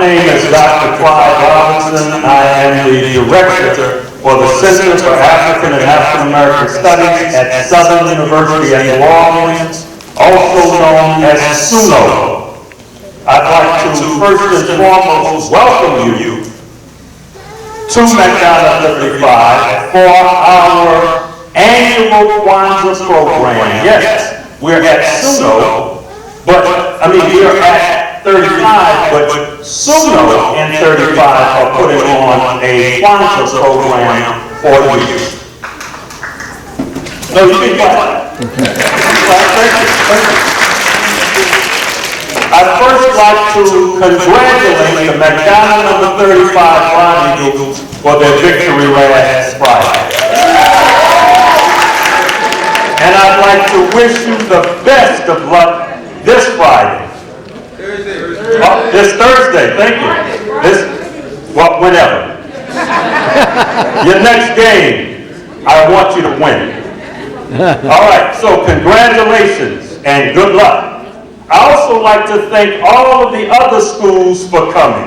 name is Dr. Clyde Robertson. I am the Director for the Center for African and African American Studies at Southern University in New Orleans, also known as SUNO. I'd like to first and foremost welcome you to McDonogh 35 for our annual Kwanzaa program. Yes, we're at SUNO, but we're at 35, but SUNO and 35 are putting on a Kwanzaa program for you. No, you can clap. Thank you. I'd first like to congratulate the McDonogh number 35 Blind Eagles for their victory last Friday. And I'd like to wish you the best of luck this Friday. This Thursday, thank you. Whenever. Your next game, I want you to win. All right, so congratulations and good luck. I also like to thank all of the other schools for coming.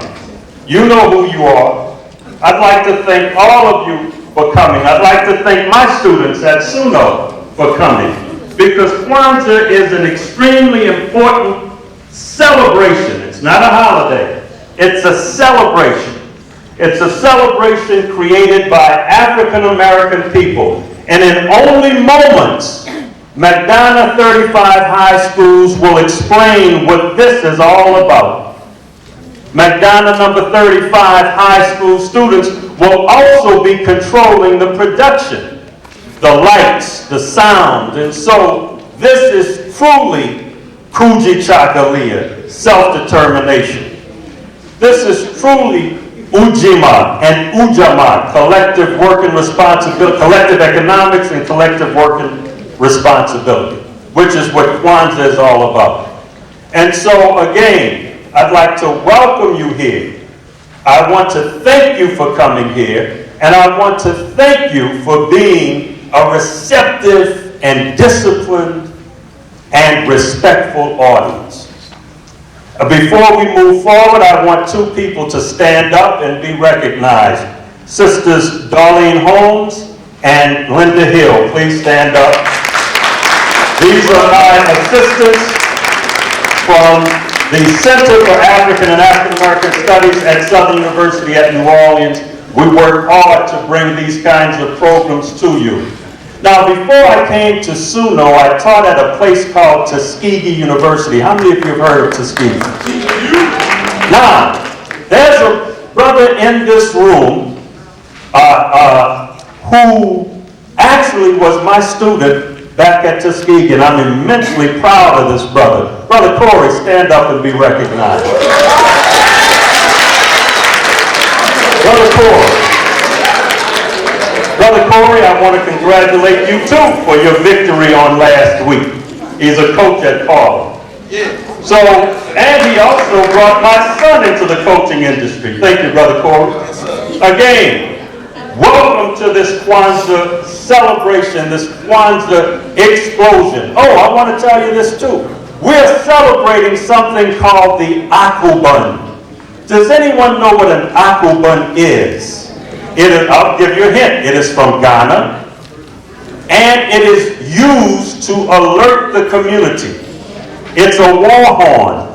You know who you are. I'd like to thank all of you for coming. I'd like to thank my students at SUNO for coming, because Kwanzaa is an extremely important celebration. It's not a holiday. It's a celebration. It's a celebration created by African American people. And in only moments, McDonogh 35 high schools will explain what this is all about. McDonogh number 35 high school students will also be controlling the production, the lights, the sound, and so this is truly Kujichagulia, self-determination. This is truly Ujima and Ujamaa, collective working responsibility, collective economics and collective working responsibility, which is what Kwanzaa is all about. And so again, I'd like to welcome you here. I want to thank you for coming here, and I want to thank you for being a receptive and disciplined and respectful audience. Before we move forward, I want two people to stand up and be recognized. Sisters Darlene Holmes and Linda Hill, please stand up. These are my assistants from the Center for African and African American Studies at Southern University at New Orleans. We work hard to bring these kinds of programs to you. Now, before I came to SUNO, I taught at a place called Tuskegee University. How many of you have heard of Tuskegee? Now, there's a brother in this room who actually was my student back at Tuskegee, and I'm immensely proud of this brother. Brother Corey, stand up and be recognized. Brother Corey. Brother Corey, I want to congratulate you too for your victory on last week. He's a coach at Carver. Yeah. So, and he also brought my son into the coaching industry. Thank you, Brother Corey. Again, welcome to this Kwanzaa celebration, this Kwanzaa explosion. Oh, I want to tell you this too. We're celebrating something called the AKOBEN. Does anyone know what an AKOBEN is? I'll give you a hint. It is from Ghana, and it is used to alert the community. It's a war horn.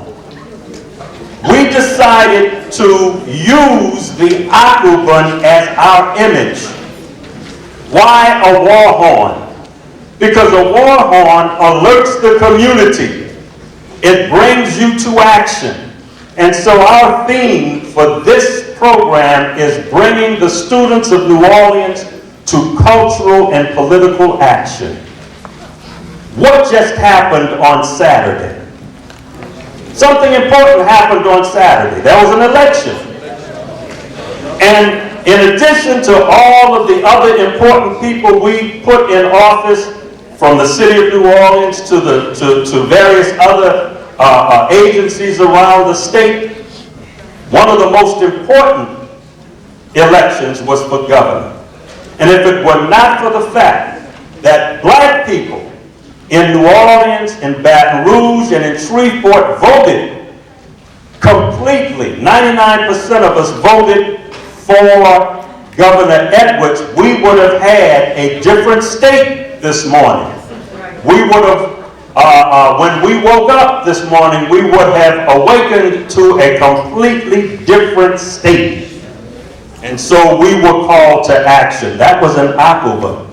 We decided to use the AKOBEN as our image. Why a war horn? Because a war horn alerts the community. It brings you to action. And so our theme for this program is bringing the students of New Orleans to cultural and political action. What just happened on Saturday? Something important happened on Saturday. There was an election. And in addition to all of the other important people we put in office, from the city of New Orleans to various other agencies around the state, one of the most important elections was for governor. And if it were not for the fact that black people in New Orleans, in Baton Rouge, and in Shreveport voted completely, 99% of us voted for Governor Edwards, we would have had a different state this morning. We would have, when we woke up this morning, we would have awakened to a completely different state. And so we were called to action. That was an AKOBEN.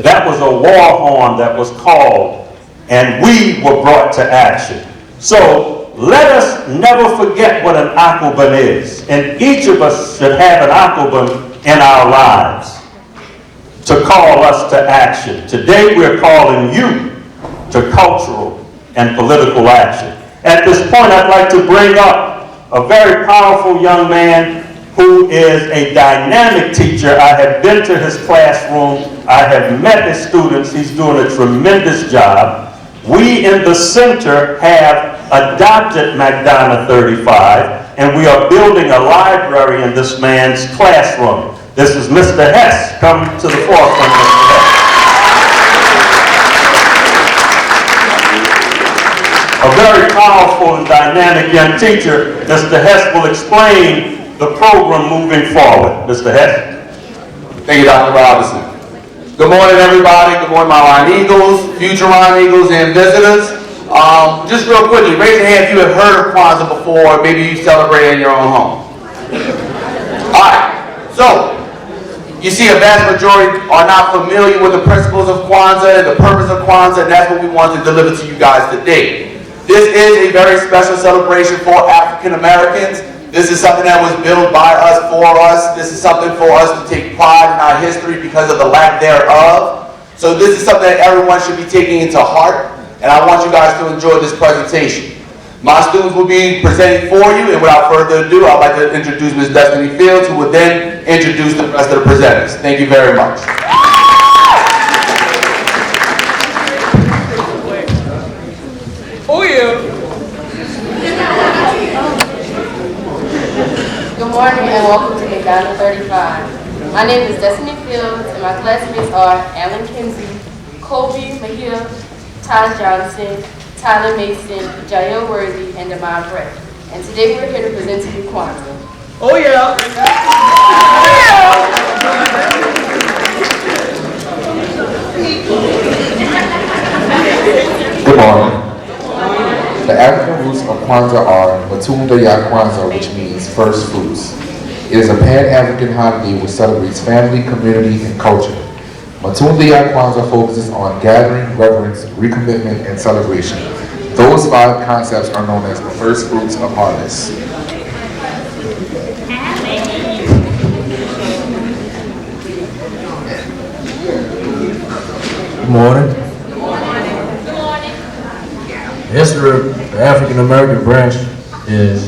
That was a war horn that was called, and we were brought to action. So let us never forget what an AKOBEN is. And each of us should have an AKOBEN in our lives to call us to action. Today we're calling you to cultural and political action. At this point, I'd like to bring up a very powerful young man who is a dynamic teacher. I have been to his classroom. I have met his students. He's doing a tremendous job. We in the center have adopted McDonogh 35, and we are building a library in this man's classroom. This is Mr. Hess. Come to the forefront, Mr. Hess. A very powerful and dynamic young teacher. Mr. Hess will explain the program moving forward. Mr. Hess. Thank you, Dr. Robertson. Good morning, everybody. Good morning, my Line Eagles, future Line Eagles, and visitors. Just real quickly, raise your hand if you have heard of Kwanzaa before, maybe you celebrate in your own home. All right, so you see a vast majority are not familiar with the principles of Kwanzaa and the purpose of Kwanzaa, and that's what we want to deliver to you guys today. This is a very special celebration for African Americans. This is something that was built by us, for us. This is something for us to take pride in our history because of the lack thereof. So this is something that everyone should be taking into heart, and I want you guys to enjoy this presentation. My students will be presenting for you, and without further ado, I'd like to introduce Ms. Destiny Fields, who will then introduce the rest of the presenters. Thank you very much. Oh yeah. Good morning and welcome to McDonogh 35. My name is Destiny Fields and my classmates are Alan Kinsey, Kobe Mahia, Taj Johnson, Tyler Mason, Jael Worthy, and Damon Brett. And today we're here to present to you Kwanzaa. Oh yeah. Good morning. The African roots of Kwanzaa are Matunda Ya Kwanzaa, which means first fruits. It is a pan-African holiday which celebrates family, community, and culture. Matunda Ya Kwanzaa focuses on gathering, reverence, recommitment, and celebration. Those 5 concepts are known as the first fruits of harvest. Good morning. The history of the African American branch is,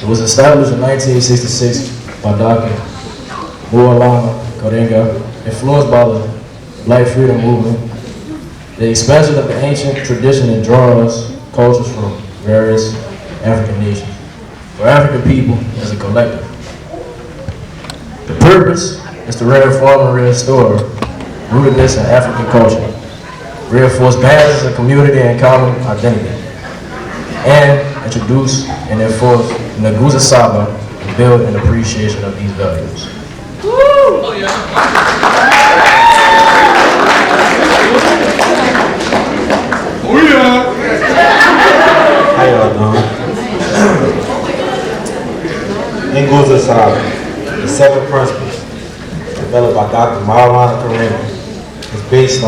it was established in 1966 by Dr. Mariama Curry, influenced by the Black Freedom Movement. The expansion of the ancient tradition and draws cultures from various African nations, for African people as a collective. The purpose is to reinform and restore rootedness in African culture, reinforce bonds as a community and common identity, and introduce and enforce Nguzo Saba and build an appreciation of these values. Oh yeah. Oh yeah. How y'all doing? Nguzo Saba, the 7 principles developed by Dr. Mariama Curry, is based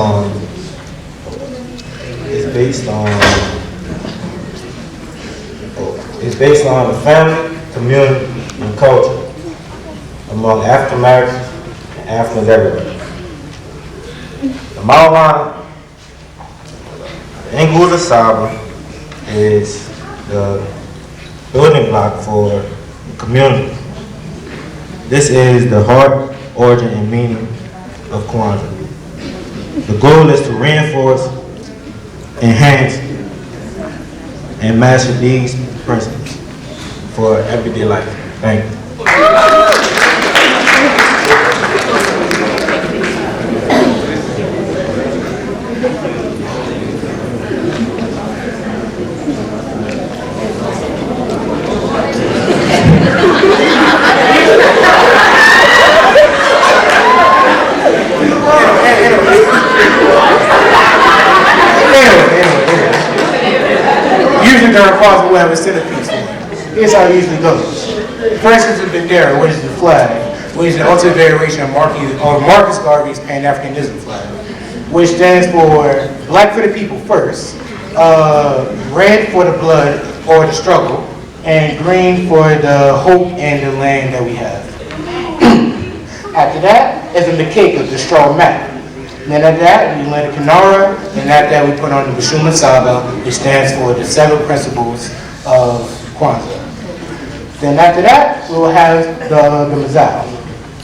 on the family, community, and culture among African Americans and Africans everywhere. The Mariama Nguzo Saba is the building block for the community. This is the heart, origin, and meaning of Kwanzaa. The goal is to reinforce, enhance, and master these principles for everyday life. Thank you. Kwanzaa we'll have a centerpiece for it. Here's how it usually goes. First is the bandera, which is the flag, which is an ultimate variation of Marcus Garvey's Pan-Africanism flag, which stands for black for the people first, red for the blood or the struggle, and green for the hope and the land that we have. After that is a makeka, the straw mat. Then after that, we let a kinara, and after that we put on the SUNO-Saba, which stands for the 7 principles of Kwanzaa. Then after that, we will have the mazao.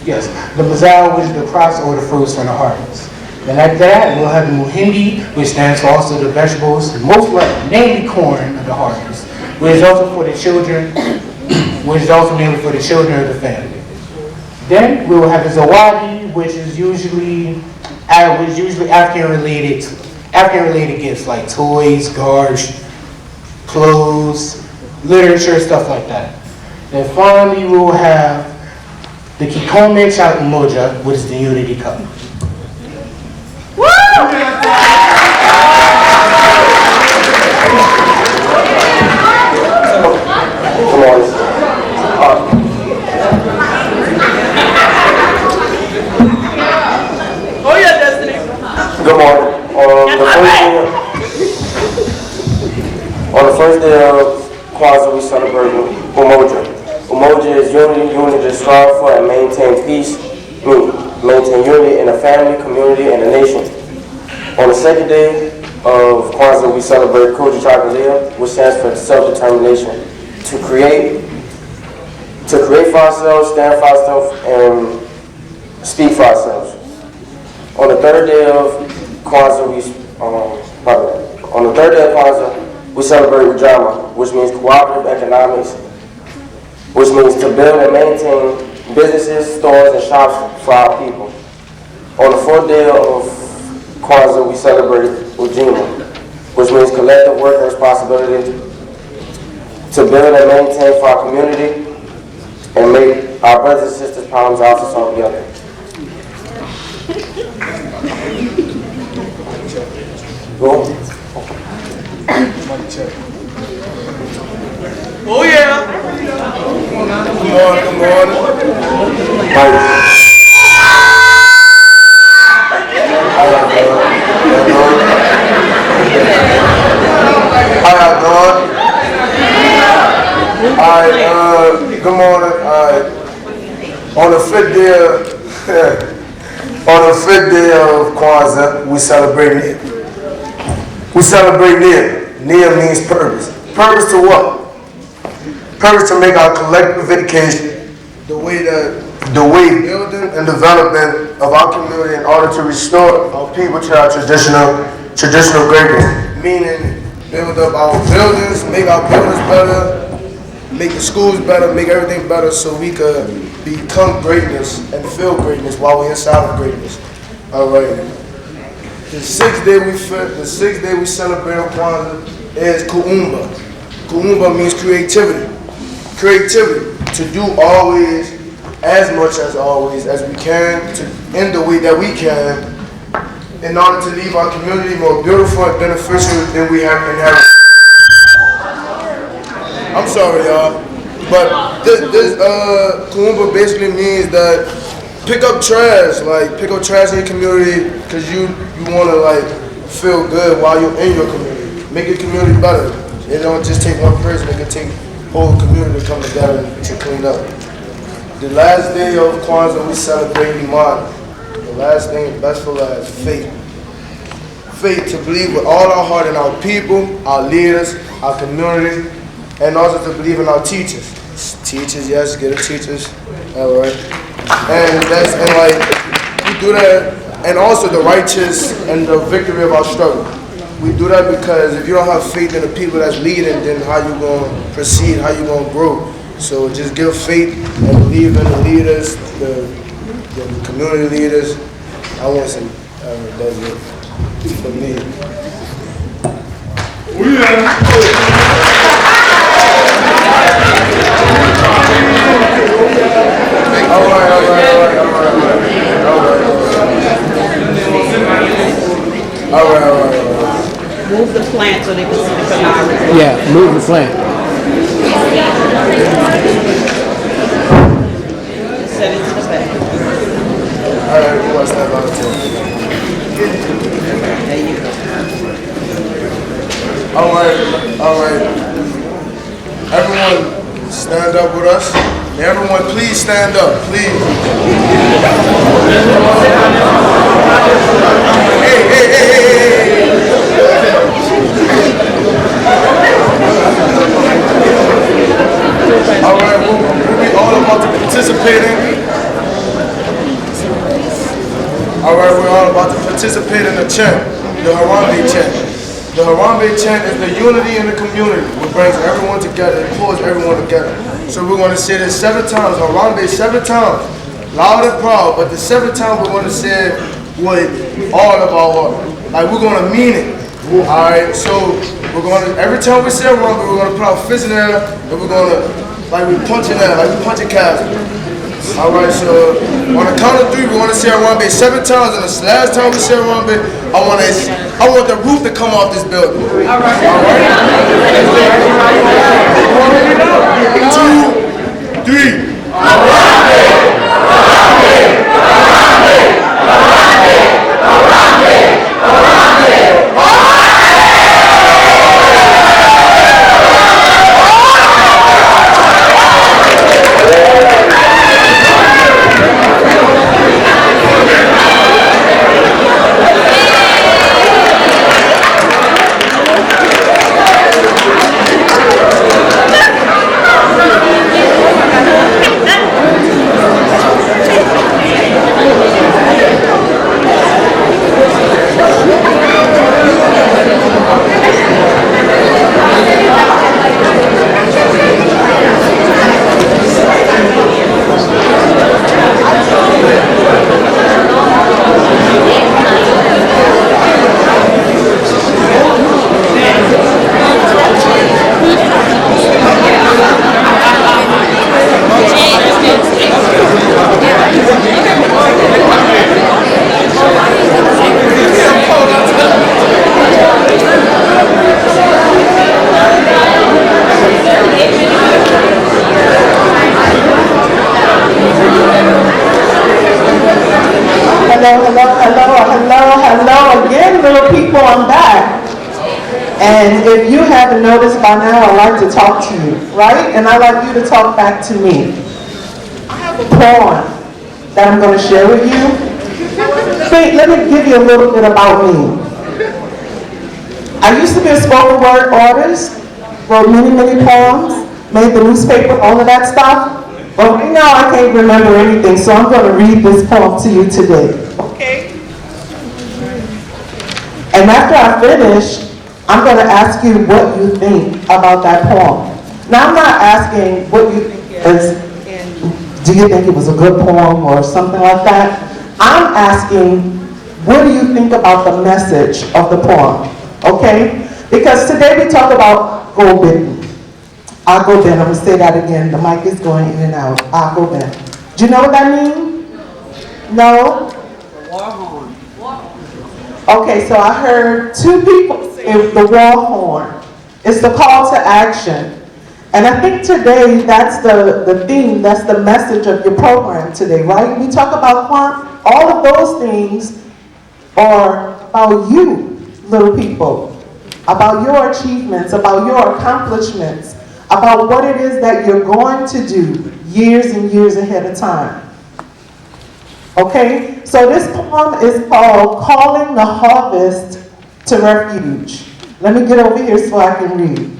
Yes, the mazao, which is the crops or the fruits from the harvest. Then after that, we'll have the muhindi, which stands for also the vegetables, most likely, namely corn of the harvest, which is also for the children, which is also mainly for the children of the family. Then we will have the zawadi, which is usually African-related gifts like toys, garbs, clothes, literature, stuff like that. Then finally, we will have the Kikombe cha Umoja, which is the Unity Cup. Oh yeah, Destiny. Good morning. On the first day of Kwanzaa, we celebrate Umoja. Umoja is unity to strive for and maintain peace, maintain unity in a family, community, and a nation. On the second day of Kwanzaa, we celebrate Kujichagulia, which stands for self-determination. To create for ourselves, stand for ourselves, and speak for ourselves. On the third day of Kwanzaa, we celebrate Ujama, which means cooperative economics, which means to build and maintain businesses, stores, and shops for our people. On the fourth day of Kwanzaa, we celebrate Ujima, which means collective work and responsibility to build and maintain for our community and make our brothers and sisters problems out to solve together. Go. Oh yeah. Come on. How y'all doing? Good morning. On the fifth day of Kwanzaa, we celebrate Nia. Nia means purpose. Purpose to what? Purpose to make our collective education the way building and development of our community in order to restore our people to our traditional greatness. Meaning, build up our buildings, make our buildings better, make the schools better, make everything better so we could become greatness and feel greatness while we're inside of greatness. All right. The sixth day we celebrate Kwanzaa is Kuumba. Kuumba means creativity. Creativity, to do always, as much as always as we can, in the way that we can, in order to leave our community more beautiful and beneficial than we have inherited. I'm sorry, y'all, but this Kuumba basically means that pick up trash in your community, because you want to feel good while you're in your community. Make your community better. It don't just take one person, it can take whole community to come together to clean up. The last day of Kwanzaa, we celebrate Iman. The last thing, best for last, faith. Faith, to believe with all our heart in our people, our leaders, our community, and also to believe in our teachers. Teachers, yes, get a teachers, all right. And we do that, and also the righteous and the victory of our struggle. We do that because if you don't have faith in the people that's leading, then how you gonna proceed, how you gonna grow? So just give faith and believe in the leaders, the community leaders. I want to say that's it for me. All right. Move the plant so they can see the canary. Yeah, move the playing. Send it to the back. All right, who wants that volunteer? There you go. All right. Everyone, stand up with us. Everyone, please stand up, please. Hey. All right, we'll be all about to participating. All right, we're all about to participate in the chant, the Harambe chant. The Harambe chant is the unity in the community. It brings everyone together, it pulls everyone together. So we're going to say this 7 times, Harambe 7 times, loud and proud, but the 7th time we're going to say it with all of our heart. Like we're going to mean it. All right, so we're going to, every time we say Harambe, we're going to put our fist in there, and we're going to, like we punch in there, like we punch a calf. All right, so on the count of 3, we're going to say Harambe 7 times, and the last time we say Harambe, I want the roof to come off this building. All right. 2, 3. Hello again, little people, I'm back. And if you haven't noticed by now, I like to talk to you, right? And I like you to talk back to me. I have a poem that I'm going to share with you. Wait, let me give you a little bit about me. I used to be a spoken word artist, wrote many poems, made the newspaper, all of that stuff. But right now I can't remember anything, so I'm going to read this poem to you today. Okay? And after I finish, I'm going to ask you what you think about that poem. Now I'm not asking what you think is, do you think it was a good poem or something like that? I'm asking, what do you think about the message of the poem? Okay? Because today we talk about AKOBEN. AKOBEN, I'm going to say that again. The mic is going in and out. AKOBEN. Do you know what that means? No? War horn. Okay, so I heard 2 people say the war horn. It's the call to action. And I think today that's the theme, that's the message of your program today, right? We talk about Kwanzaa. All of those things are about you, little people, about your achievements, about your accomplishments, about what it is that you're going to do years and years ahead of time. Okay, so this poem is called Calling the Harvest to Refuge. Let me get over here so I can read.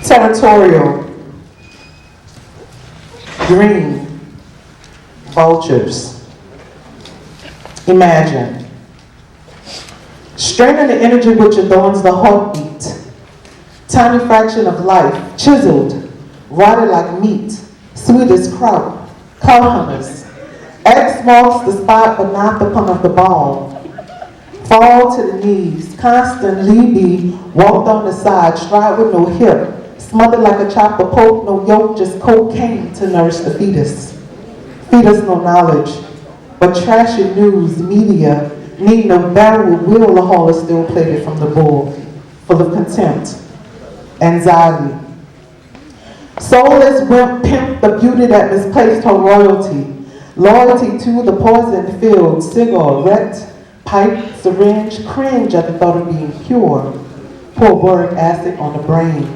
Territorial, green, vultures. Imagine. Straining the energy which adorns the heartbeat. Tiny fraction of life, chiseled, rotted like meat, sweet as kraut, cow hummus. X marks the spot but not the pun of the ball. Fall to the knees, constantly be walked on the side, stride with no hip, smothered like a chopper poke, no yoke, just cocaine to nourish the fetus. Fetus no knowledge, but trashy news, media, needing a barrel with wheel the hall is still plated from the bull, full of contempt, anxiety. Soulless wimp pimped the beauty that misplaced her royalty. Loyalty to the poison filled cigarette, pipe, syringe, cringe at the thought of being pure. Pour boric acid on the brain,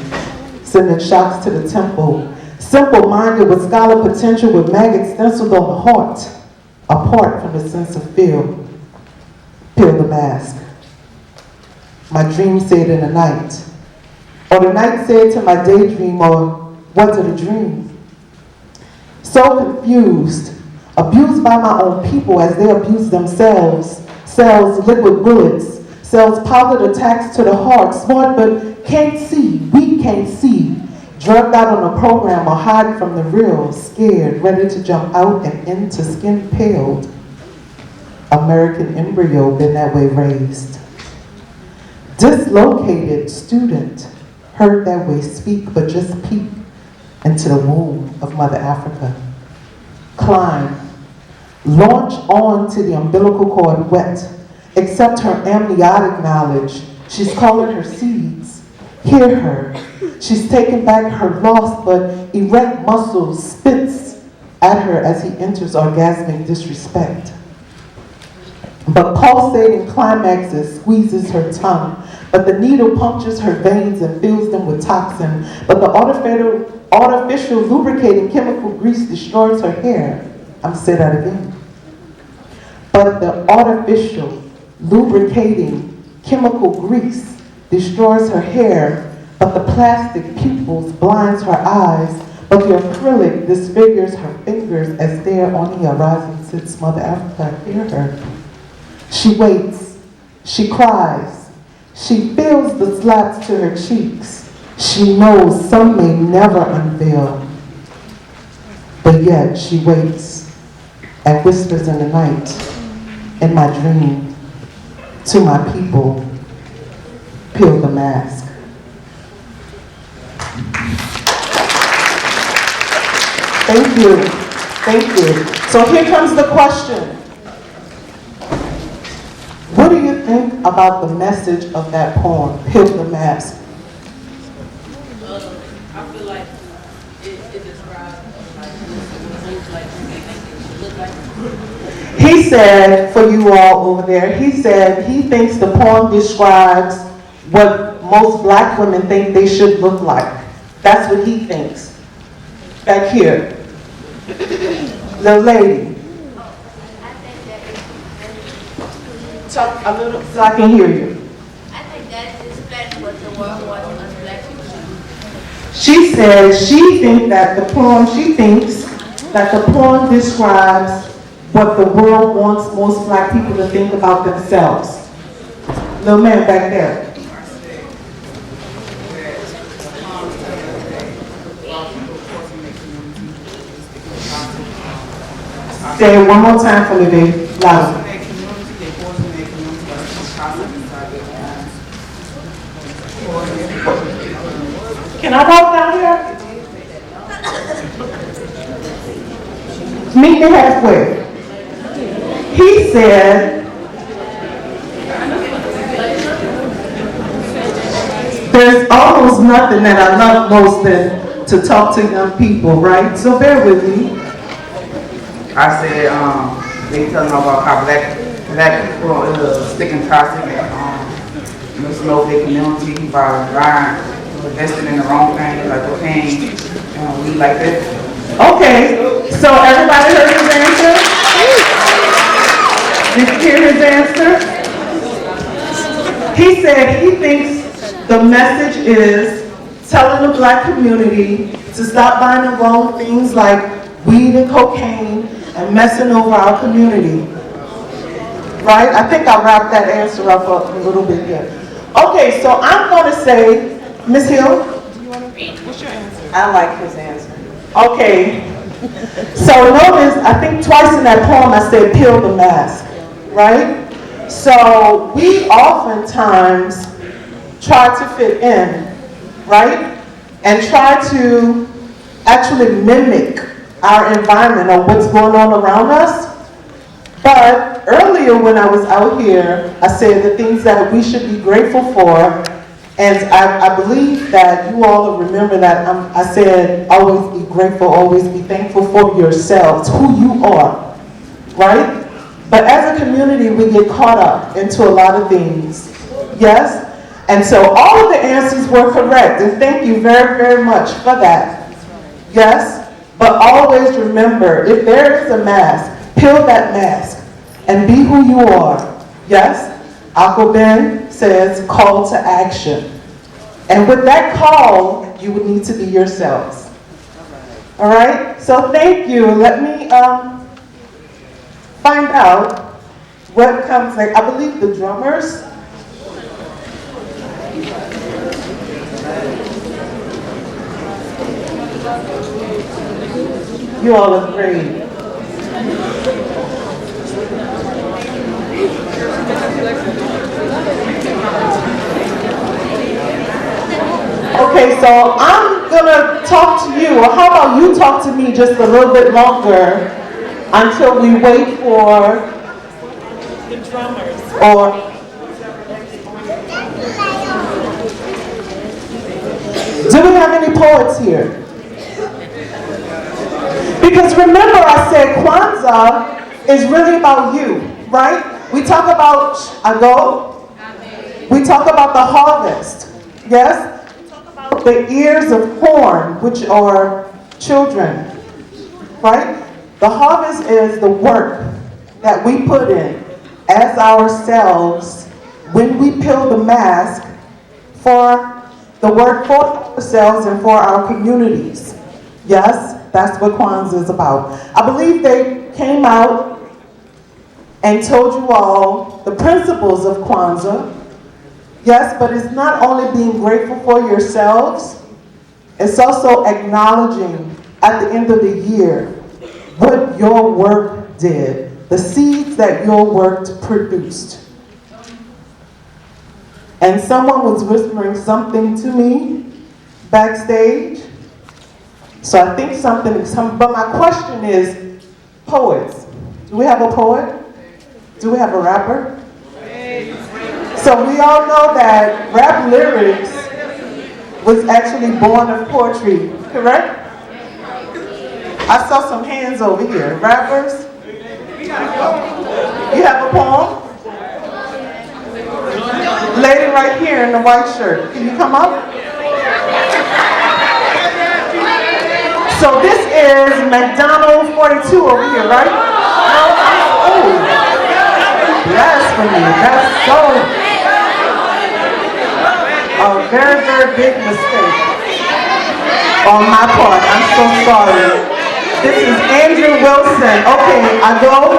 sending shocks to the temple. Simple-minded with scholar potential with maggots stenciled on the heart, apart from the sense of feel. Peel the mask. My dream said in the night, or the night said to my daydream, or was it a dream? So confused, abused by my own people as they abuse themselves, sells liquid bullets, sells powdered attacks to the heart, smart but can't see, we can't see, drugged out on a program or hiding from the real, scared, ready to jump out and into skin paled. American embryo been that way raised. Dislocated student, heard that way speak, but just peek into the womb of Mother Africa. Climb, launch on to the umbilical cord wet, accept her amniotic knowledge. She's calling her seeds. Hear her. She's taking back her lost but erect muscles, spits at her as he enters orgasmic disrespect. But pulsating climaxes squeezes her tongue, but the needle punctures her veins and fills them with toxin. But the artificial lubricating chemical grease destroys her hair. I'm gonna say that again. But the artificial lubricating chemical grease destroys her hair, but the plastic pupils blinds her eyes, but the acrylic disfigures her fingers as there on the horizon sits Mother Africa. Hear her. She waits, she cries, she feels the slaps to her cheeks. She knows some may never unveil, but yet she waits and whispers in the night, in my dream, to my people, peel the mask. Thank you, thank you. So here comes the question. What do you think about the message of that poem, Peel the Mask? I feel like it describes like He said, for you all over there, he said he thinks the poem describes what most black women think they should look like. That's what he thinks. Back here. The lady. Talk a little so I can hear you. I think that is what the world wants us black people. She says she thinks that the poem describes what the world wants most black people to think about themselves. Little man back there. Say it one more time for me, babe. Louder. Can I walk down here? Meet me halfway. He said, there's almost nothing that I love most than to talk to young people, right? So bear with me. I said, they tell them about how black people is sticking toxic and misload their community by lying, investing in the wrong things like cocaine, weed like that. Okay, so everybody heard his answer? Did you hear his answer? He said he thinks the message is telling the black community to stop buying the wrong things like weed and cocaine and messing over our community. Right? I think I wrapped that answer up a little bit here. Okay, so I'm going to say, Ms. Hill? Do you want to read? What's your answer? I like his answer. Okay. So notice, I think twice in that poem I said peel the mask. Right? So we oftentimes try to fit in, right? And try to actually mimic our environment or what's going on around us. But earlier when I was out here, I said the things that we should be grateful for, and I believe that you all remember that I said always be grateful, always be thankful for yourselves, who you are, right? But as a community, we get caught up into a lot of things, yes? And so all of the answers were correct, and thank you very, very much for that, yes? But always remember, if there is a mask, peel that mask and be who you are, yes? AKOBEN says call to action. And with that call, you would need to be yourselves. All right? So thank you. Let me find out what comes next. I believe the drummers. You all are great. Okay, so I'm gonna talk to you, or how about you talk to me just a little bit longer until we wait for the drummers. Or do we have any poets here? Because remember I said Kwanzaa is really about you, right? We talk about Ago, we talk about the harvest, yes? We talk about the ears of corn, which are children, right? The harvest is the work that we put in as ourselves when we peel the mask for the work for ourselves and for our communities. Yes, that's what Kwanzaa is about. I believe they came out and told you all the principles of Kwanzaa. Yes, but it's not only being grateful for yourselves, it's also acknowledging at the end of the year what your work did, the seeds that your work produced. And someone was whispering something to me backstage. So I think but my question is, poets. Do we have a poet? Do we have a rapper? So we all know that rap lyrics was actually born of poetry, correct? I saw some hands over here. Rappers? You have a poem? Lady right here in the white shirt. Can you come up? So this is McDonogh 42 over here, right? Oh, blasphemy. That's so a very, very big mistake on my part. I'm so sorry. This is Andrew Wilson. Okay, I go.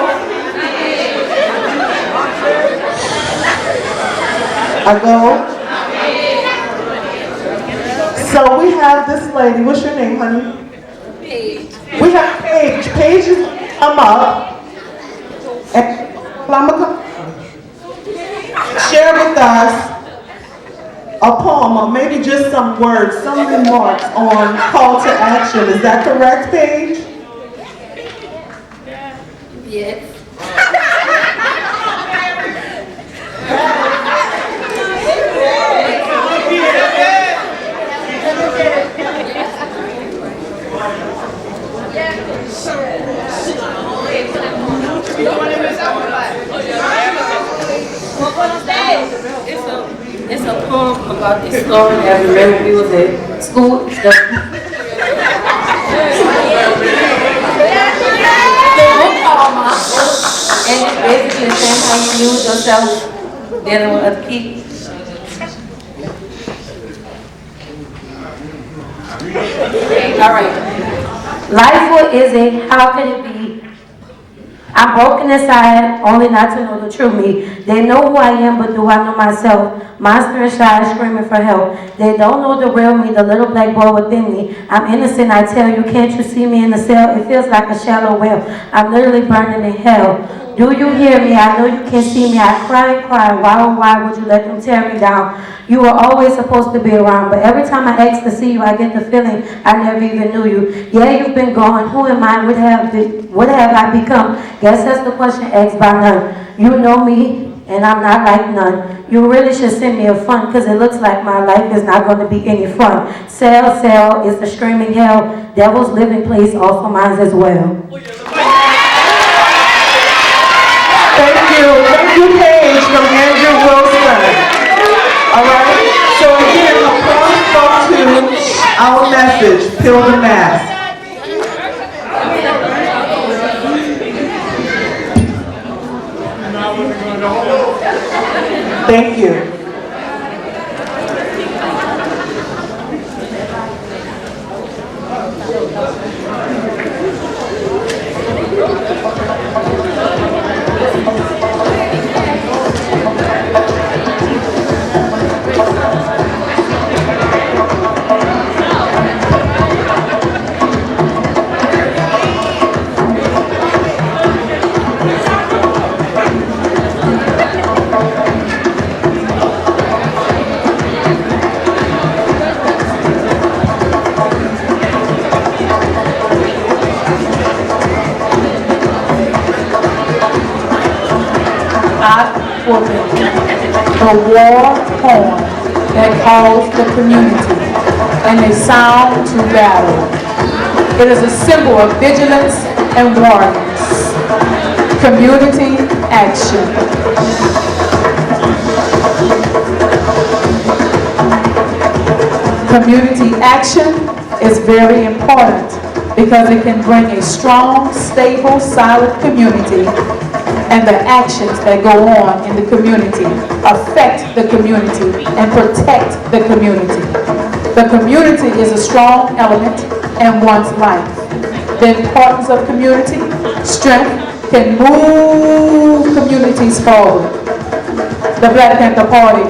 So we have this lady. What's your name, honey? Paige. We have Paige. Paige is come up and share with us a poem, or maybe just some words, some remarks on call to action. Is that correct, Paige? Yes. It's a poem about this story that I remember we was at school. And it's basically saying how you use yourself dealing with other people. All right. Life is a how can it be? I'm broken inside, only not to know the true me. They know who I am, but do I know myself? Monster inside, screaming for help. They don't know the real me, the little black boy within me. I'm innocent, I tell you, can't you see me in the cell? It feels like a shallow well. I'm literally burning in hell. Do you hear me? I know you can't see me. I cry and cry. Why, oh, why would you let them tear me down? You were always supposed to be around, but every time I ask to see you, I get the feeling I never even knew you. Yeah, you've been gone. Who am I? What have I become? Guess that's the question asked by none. You know me, and I'm not like none. You really should send me a fund, because it looks like my life is not going to be any fun. Cell is the screaming hell. Devil's living place, also mine as well. Thank you, Paige from Andrew Wilson. All right, so again, applause goes to our message, Peel the Mask. Thank you. The war horn that calls the community and a sound to battle. It is a symbol of vigilance and warnings. Community action. Community action is very important because it can bring a strong, stable, solid community, and the actions that go on in the community affect the community and protect the community. The community is a strong element in one's life. The importance of community, strength, can move communities forward. The Black Panther Party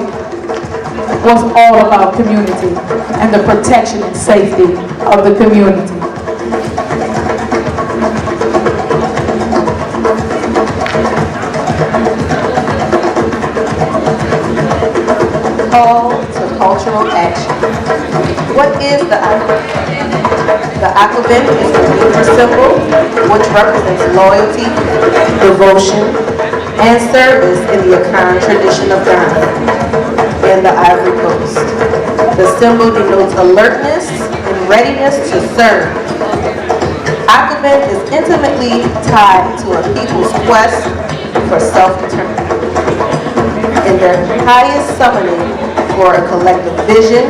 was all about community and the protection and safety of the community. Call to cultural action. What is the AKOBEN? The AKOBEN is a lunar symbol which represents loyalty, devotion, and service in the Akan tradition of Ghana and the Ivory Coast. The symbol denotes alertness and readiness to serve. AKOBEN is intimately tied to a people's quest for self-determination in their highest summoning for a collective vision,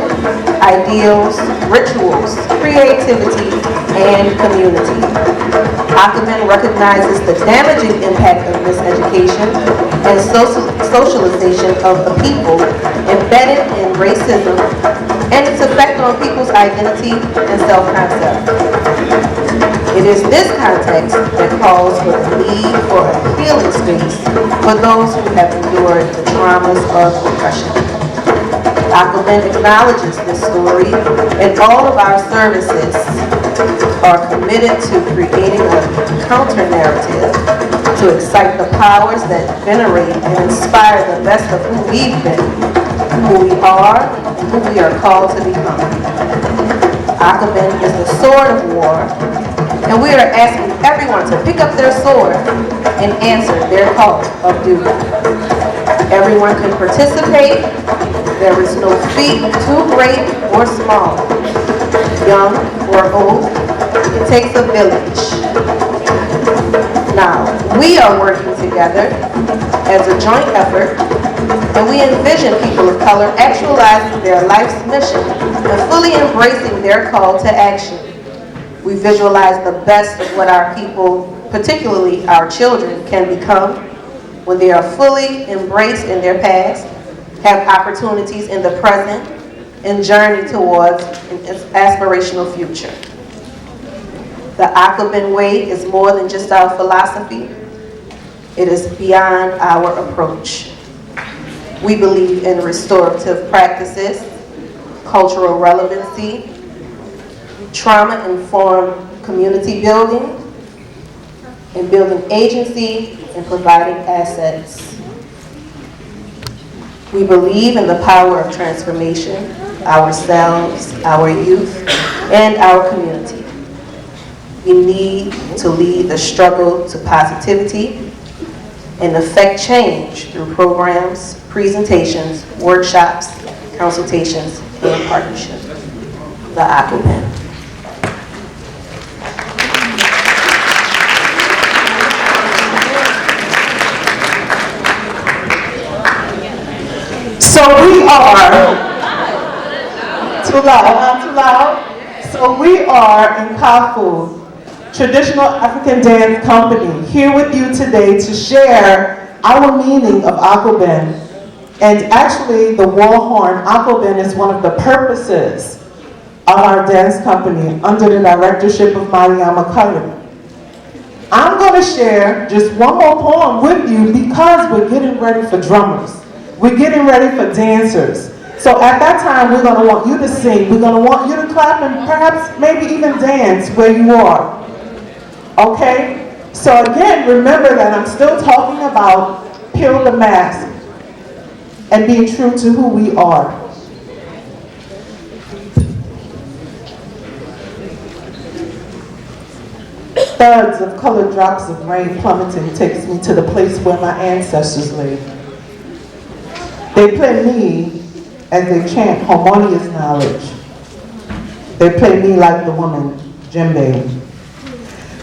ideals, rituals, creativity, and community. AKOBEN recognizes the damaging impact of miseducation and socialization of the people embedded in racism and its effect on people's identity and self-concept. It is this context that calls for the need for a healing space for those who have endured the traumas of oppression. AKOBEN acknowledges this story, and all of our services are committed to creating a counter-narrative to excite the powers that venerate and inspire the best of who we've been, who we are, and who we are called to become. AKOBEN is the sword of war, and we are asking everyone to pick up their sword and answer their call of duty. Everyone can participate. There is no feat too great or small, young or old. It takes a village. Now, we are working together as a joint effort, and we envision people of color actualizing their life's mission and fully embracing their call to action. We visualize the best of what our people, particularly our children, can become when they are fully embraced in their past, have opportunities in the present, and journey towards an aspirational future. The AKOBEN way is more than just our philosophy. It is beyond our approach. We believe in restorative practices, cultural relevancy, trauma-informed community building, in building agency, and providing assets. We believe in the power of transformation, ourselves, our youth, and our community. We need to lead the struggle to positivity and affect change through programs, presentations, workshops, consultations, and partnerships. The AKOBEN. So we are, too loud, not too loud. So we are in Kafu, traditional African dance company, here with you today to share our meaning of AKOBEN. And actually, the war horn, AKOBEN, is one of the purposes of our dance company under the directorship of Mariama Curry. I'm going to share just one more poem with you because we're getting ready for drummers. We're getting ready for dancers. So at that time, we're going to want you to sing. We're going to want you to clap and perhaps maybe even dance where you are. Okay? So again, remember that I'm still talking about peel the mask and being true to who we are. Thuds of colored drops of rain plummeting takes me to the place where my ancestors lived. They play me as they chant harmonious knowledge. They play me like the woman, djembe.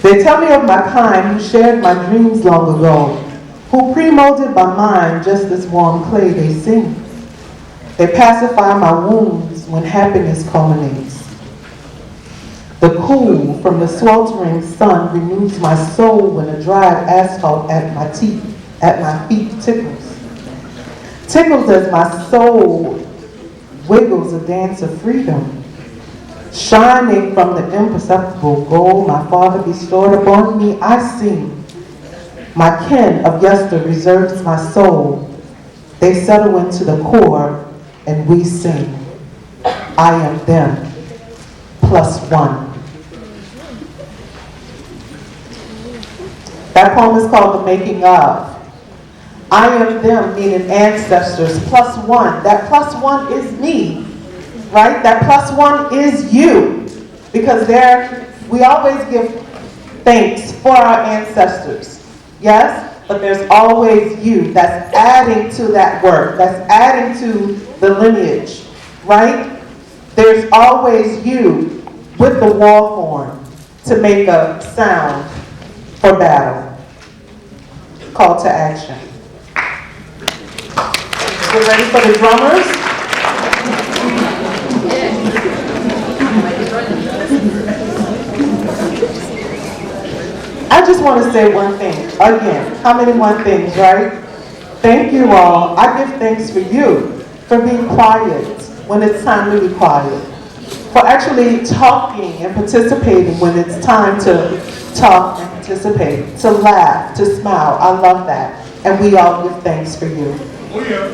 They tell me of my kind who shared my dreams long ago, who pre-molded my mind just as warm clay they sing. They pacify my wounds when happiness culminates. The cool from the sweltering sun renews my soul when a dried asphalt at my feet tickles. Tickles as my soul wiggles a dance of freedom. Shining from the imperceptible gold my father bestowed upon me, I sing. My kin of yester reserves my soul. They settle into the core and we sing. I am them, +1. That poem is called The Making Of. I am them, meaning ancestors, +1. That +1 is me, right? That +1 is you. Because we always give thanks for our ancestors, yes? But there's always you that's adding to that work, that's adding to the lineage, right? There's always you with the war horn to make a sound for battle. Call to action. We're ready for the drummers? I just want to say one thing. Again, how many one things, right? Thank you all. I give thanks for you, for being quiet when it's time to be quiet, for actually talking and participating when it's time to talk and participate, to laugh, to smile. I love that. And we all give thanks for you. Oh yeah.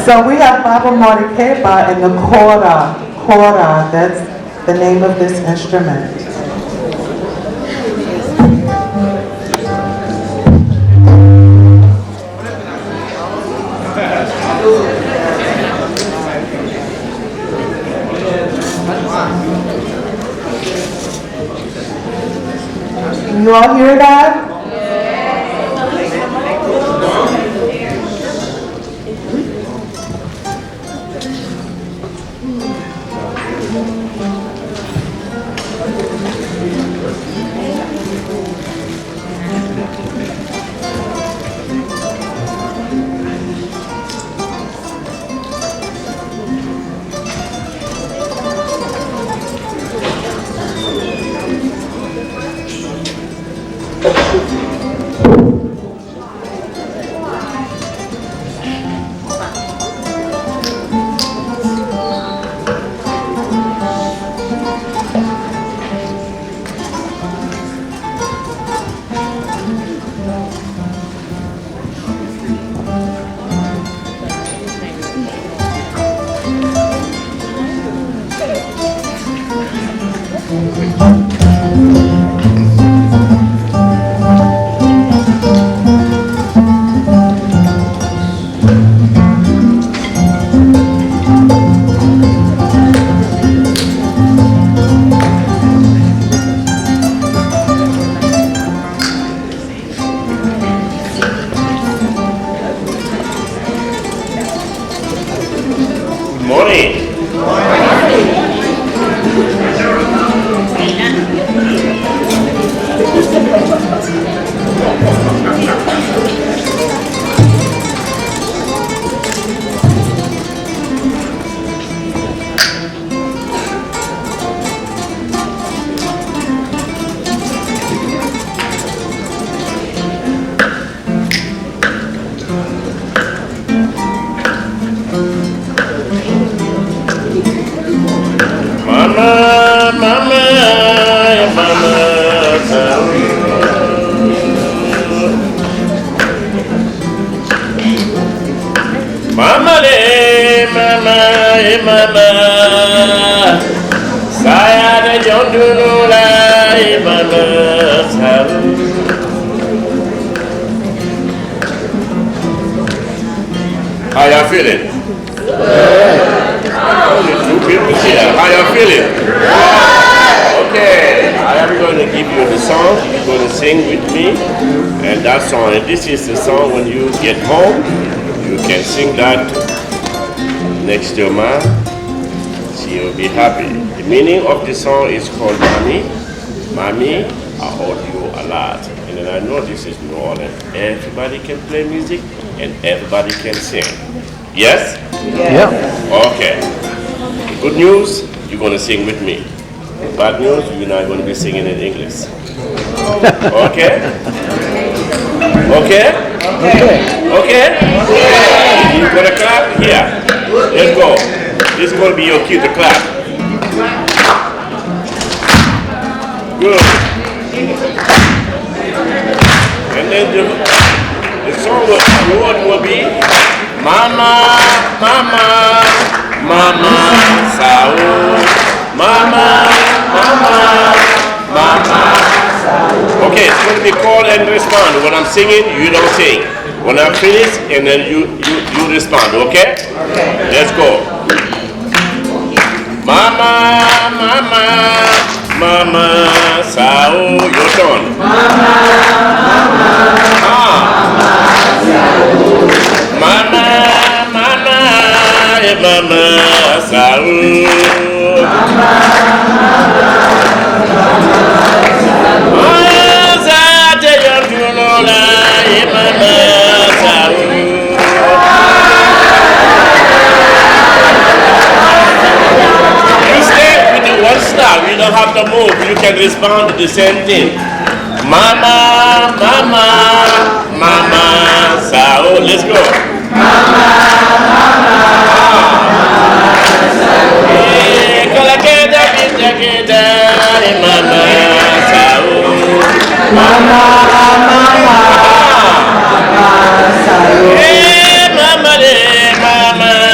So we have Baba Mordekeba in the kora. Kora, that's the name of this instrument. Can you all hear that? How y'all feeling? Only two people here. How y'all feeling? Okay, I am going to give you the song. You're going to sing with me. And that song, and this is the song when you get home, you can sing that next to your mom. She will be happy. The meaning of the song is called Mommy. Mommy, I hold you a lot. And then I know this is New Orleans. Everybody can play music and everybody can sing. Yes? Yeah. Okay. Good news, you're going to sing with me. Bad news, you're not going to be singing in English. Okay? Okay? Okay? You're going to clap? Here. Let's go. This is going to be your cue to clap. Good. And then the song will be Mama, Mama, Mama, Sao. Mama, Mama, Mama, Sao. Okay, it's going to be call and respond. When I'm singing, you don't sing. When I'm finished, and then you respond, okay? Okay. Let's go. Mama, Mama, Mama, Sao, your turn. Mama, Mama, Mama, Sao. Mama, Mama, Mama, Sao. Mama, you don't have to move, you can respond to the same thing. Mama, Mama, Mama, Sao, let's go. Mama, Mama, Sao. Kalakeda, Bitakeda, Mama, Sao. Mama, Mama, Sao. Mama, Mama.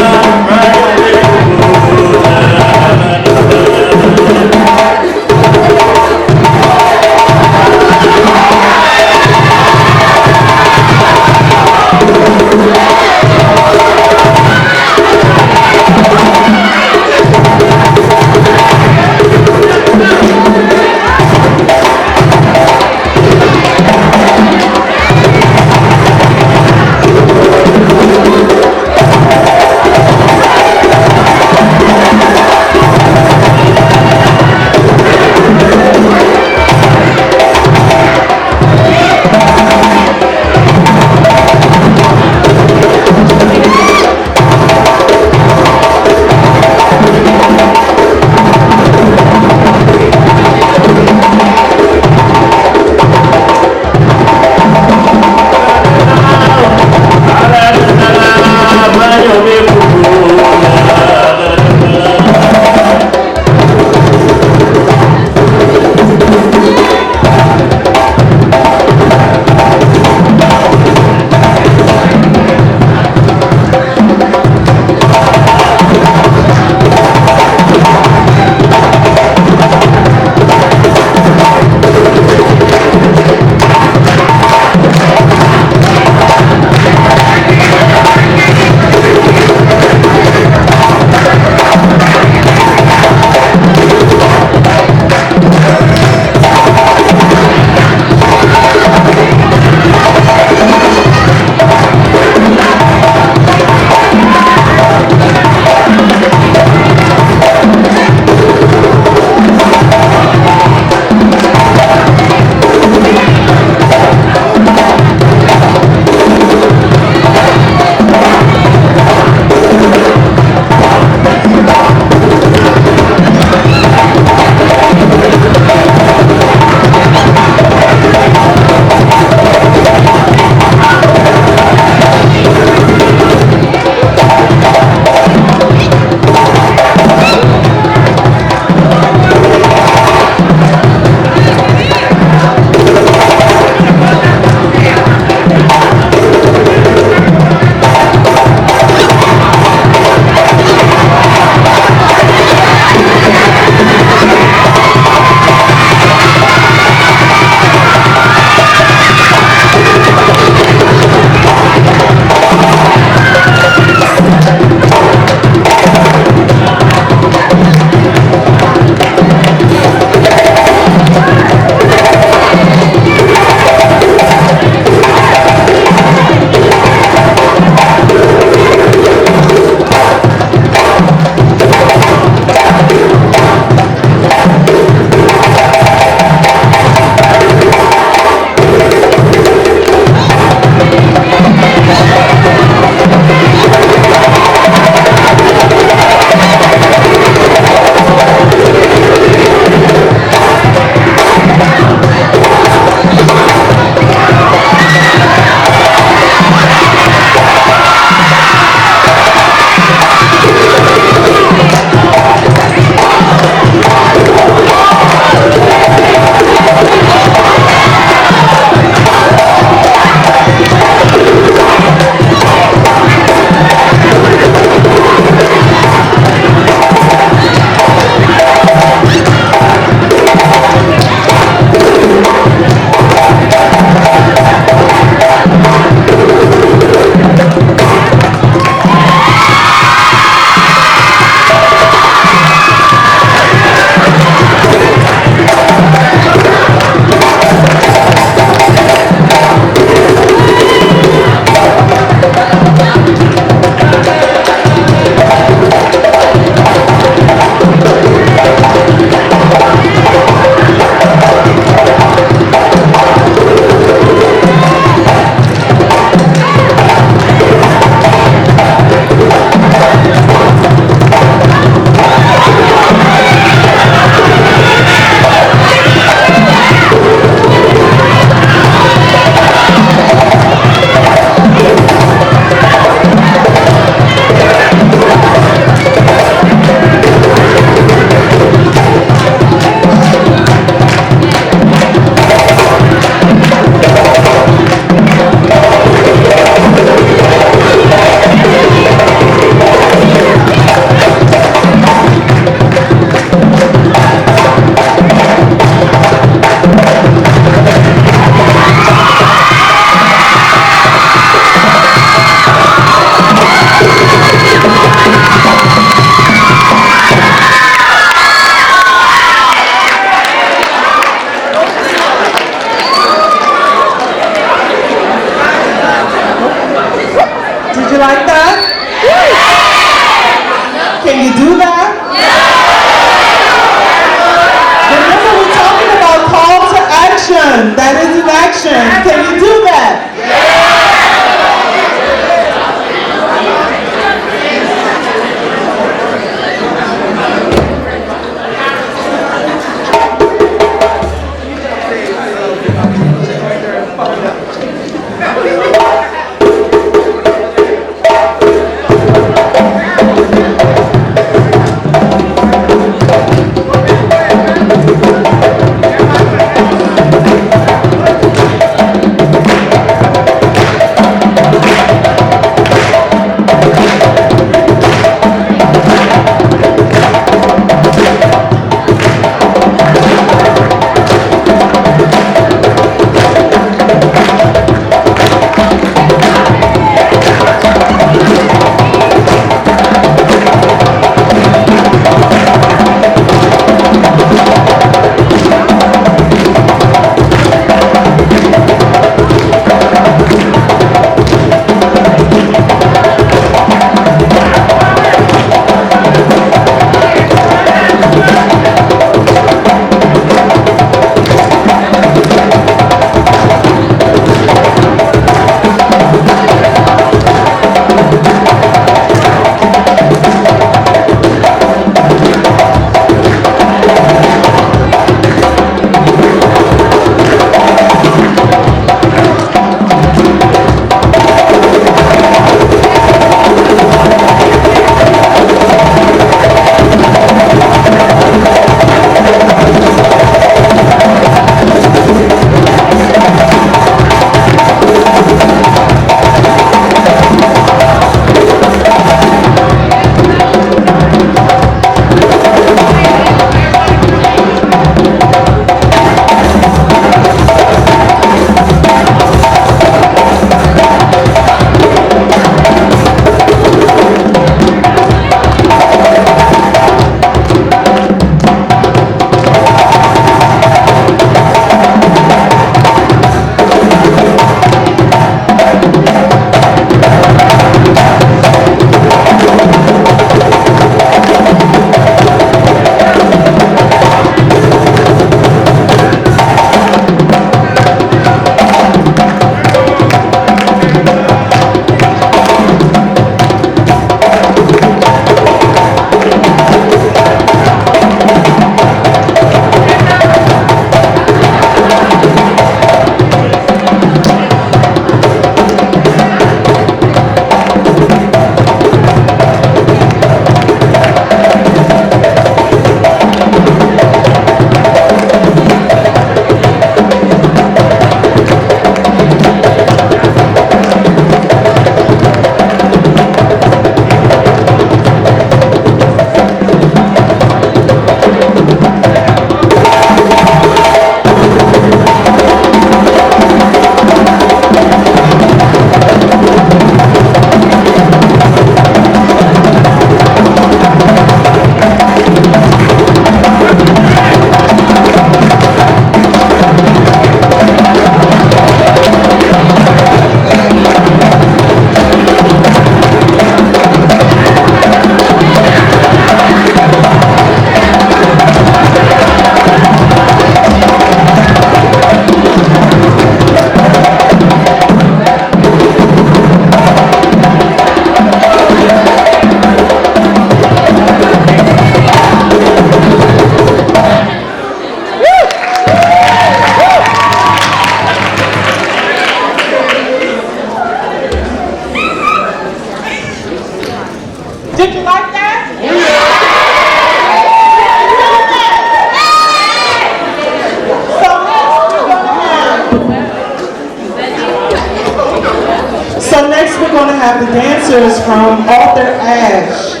have the dancers from Arthur Ashe.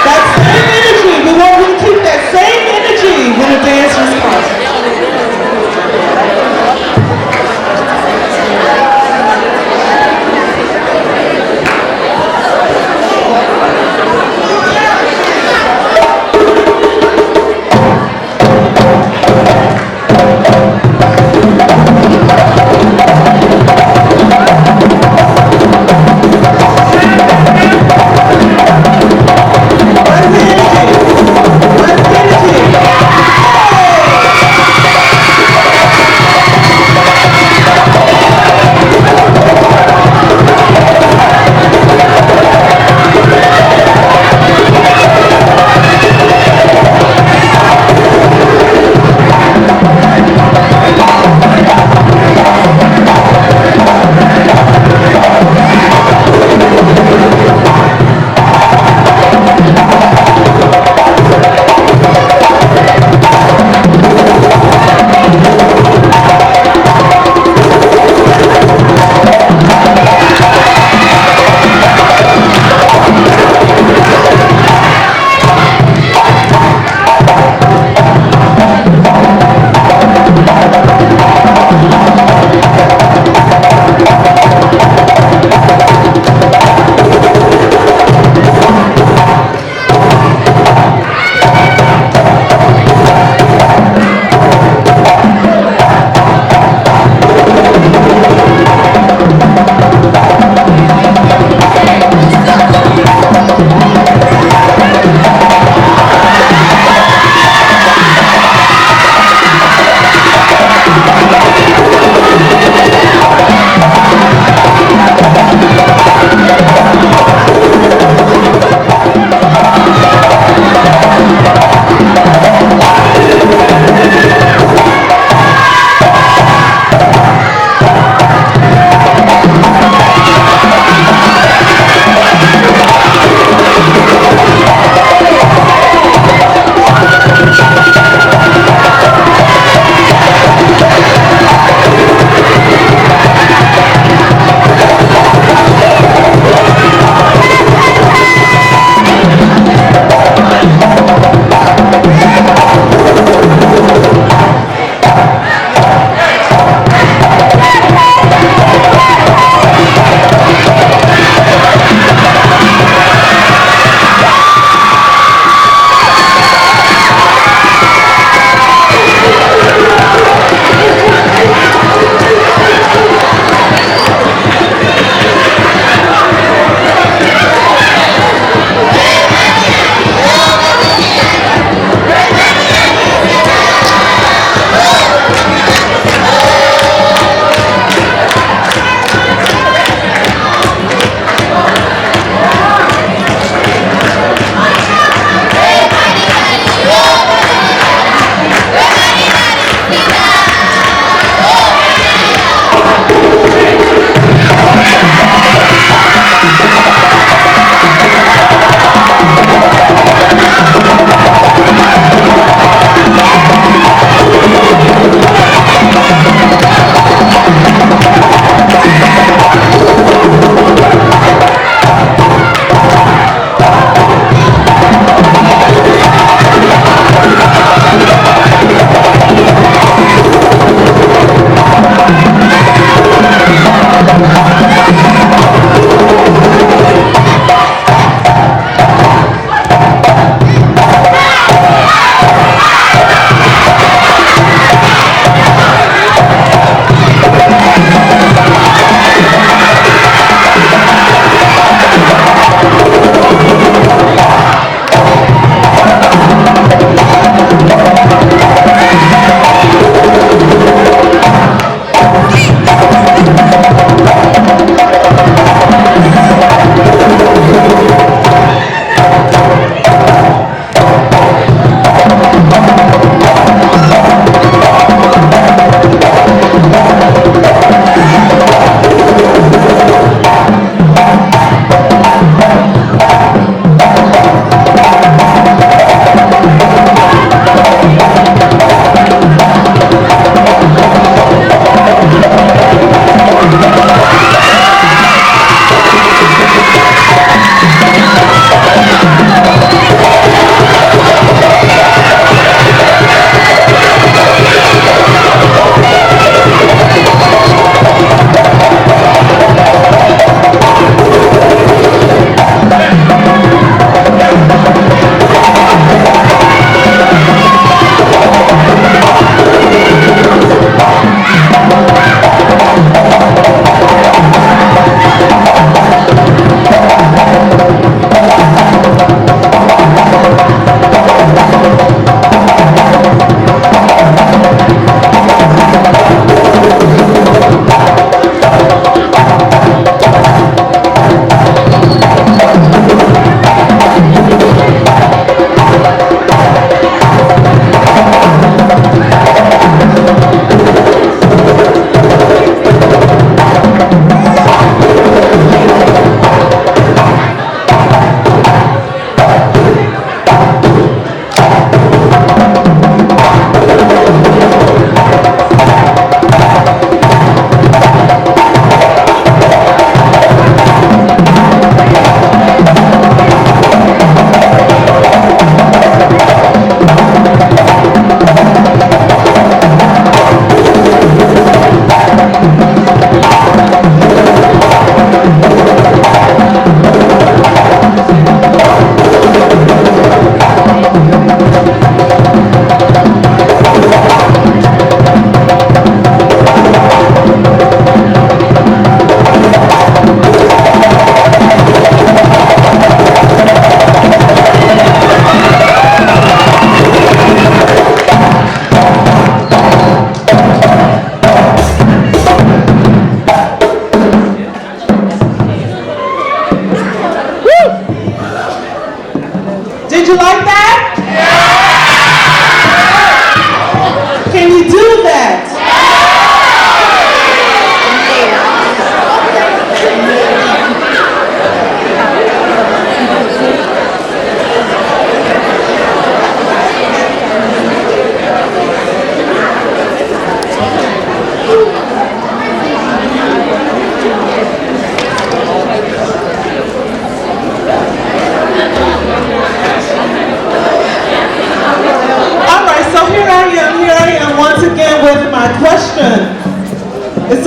That same energy, we want you to keep that same energy when the dancers come.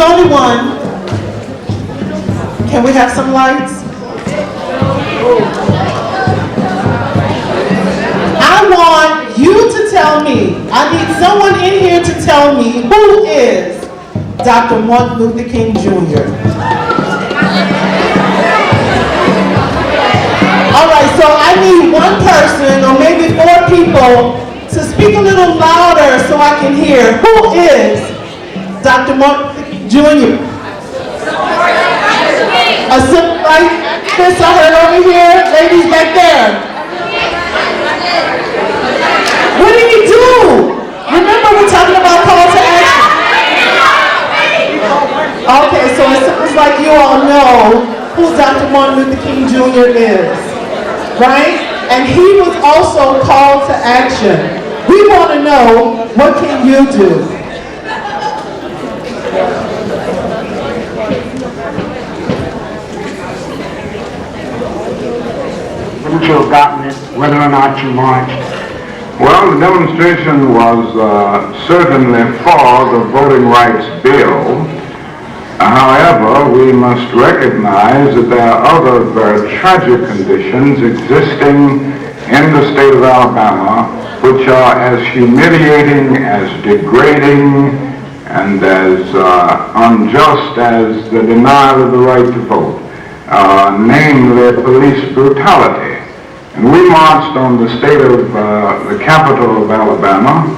only one. Can we have some lights? I want you to tell me, I need someone in here to tell me who is Dr. Martin Luther King Jr. All right, so I need one person or maybe 4 people to speak a little louder so I can hear who is Dr. Martin Luther King Jr. A civil rights activist I heard over here, ladies back there. What did he do? Remember we're talking about call to action. Okay, so it sounds like you all know who Dr. Martin Luther King Jr. is, right? And he was also called to action. We want to know, what can you do? Wouldn't you have gotten it, whether or not you marched? Well, the demonstration was certainly for the voting rights bill. However, we must recognize that there are other very tragic conditions existing in the state of Alabama which are as humiliating, as degrading, and as unjust as the denial of the right to vote, namely police brutality. And we marched on the the capital of Alabama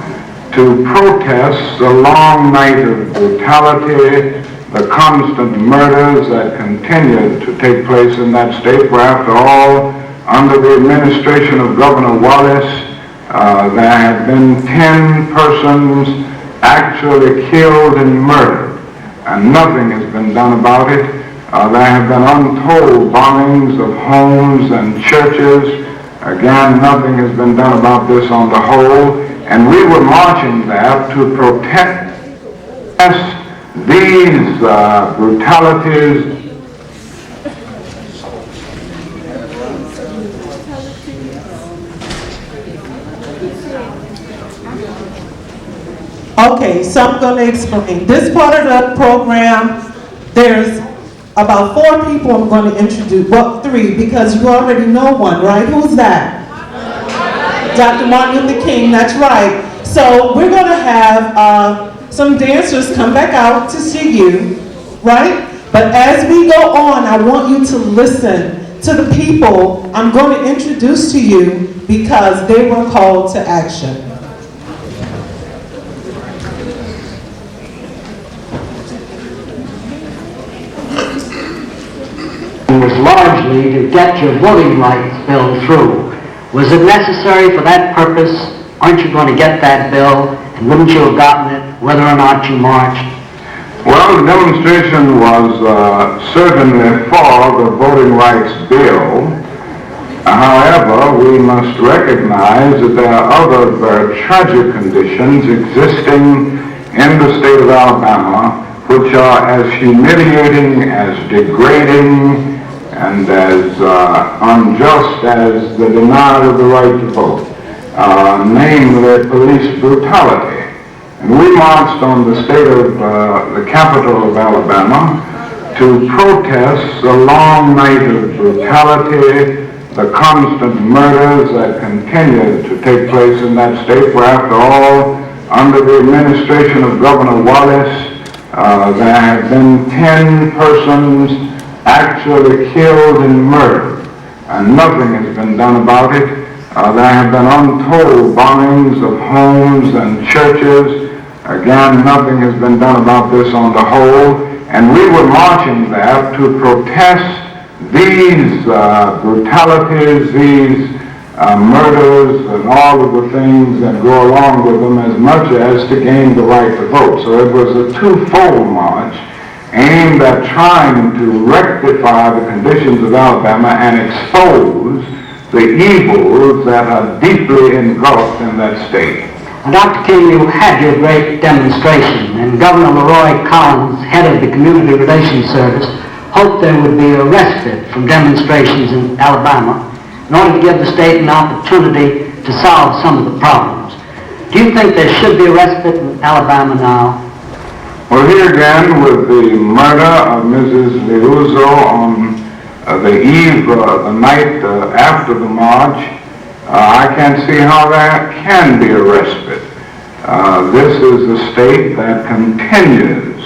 to protest the long night of brutality, the constant murders that continued to take place in that state, where after all, under the administration of Governor Wallace, there have been 10 persons actually killed and murdered, and nothing has been done about it. There have been untold bombings of homes and churches. Again, nothing has been done about this on the whole, and we were marching there to protest these brutalities. Okay, so I'm going to explain. This part of the program, there's about 4 people I'm going to introduce. Well, 3, because you already know one, right? Who's that? Dr. Martin Luther King, that's right. So we're going to have some dancers come back out to see you, right? But as we go on, I want you to listen to the people I'm going to introduce to you because they were called to action. Was largely to get your voting rights bill through. Was it necessary for that purpose? Aren't you going to get that bill? And wouldn't you have gotten it, whether or not you marched? Well, the demonstration was certainly for the voting rights bill. However, we must recognize that there are other very tragic conditions existing in the state of Alabama which are as humiliating, as degrading, and as unjust as the denial of the right to vote, namely police brutality. And we marched on the the capital of Alabama to protest the long night of brutality, the constant murders that continued to take place in that state, where after all, under the administration of Governor Wallace, there have been 10 persons actually killed and murdered, and nothing has been done about it. There have been untold bombings of homes and churches. Again, nothing has been done about this on the whole, and we were marching there to protest these brutalities, these murders, and all of the things that go along with them, as much as to gain the right to vote. So it was a twofold march aimed at trying to rectify the conditions of Alabama and expose the evils that are deeply engulfed in that state. Dr. King, you had your great demonstration, and Governor Leroy Collins, head of the Community Relations Service, hoped there would be a respite from demonstrations in Alabama in order to give the state an opportunity to solve some of the problems. Do you think there should be a respite in Alabama now? Well, here again with the murder of Mrs. Nguzo on the eve, the night after the march, I can't see how there can be a respite. This is a state that continues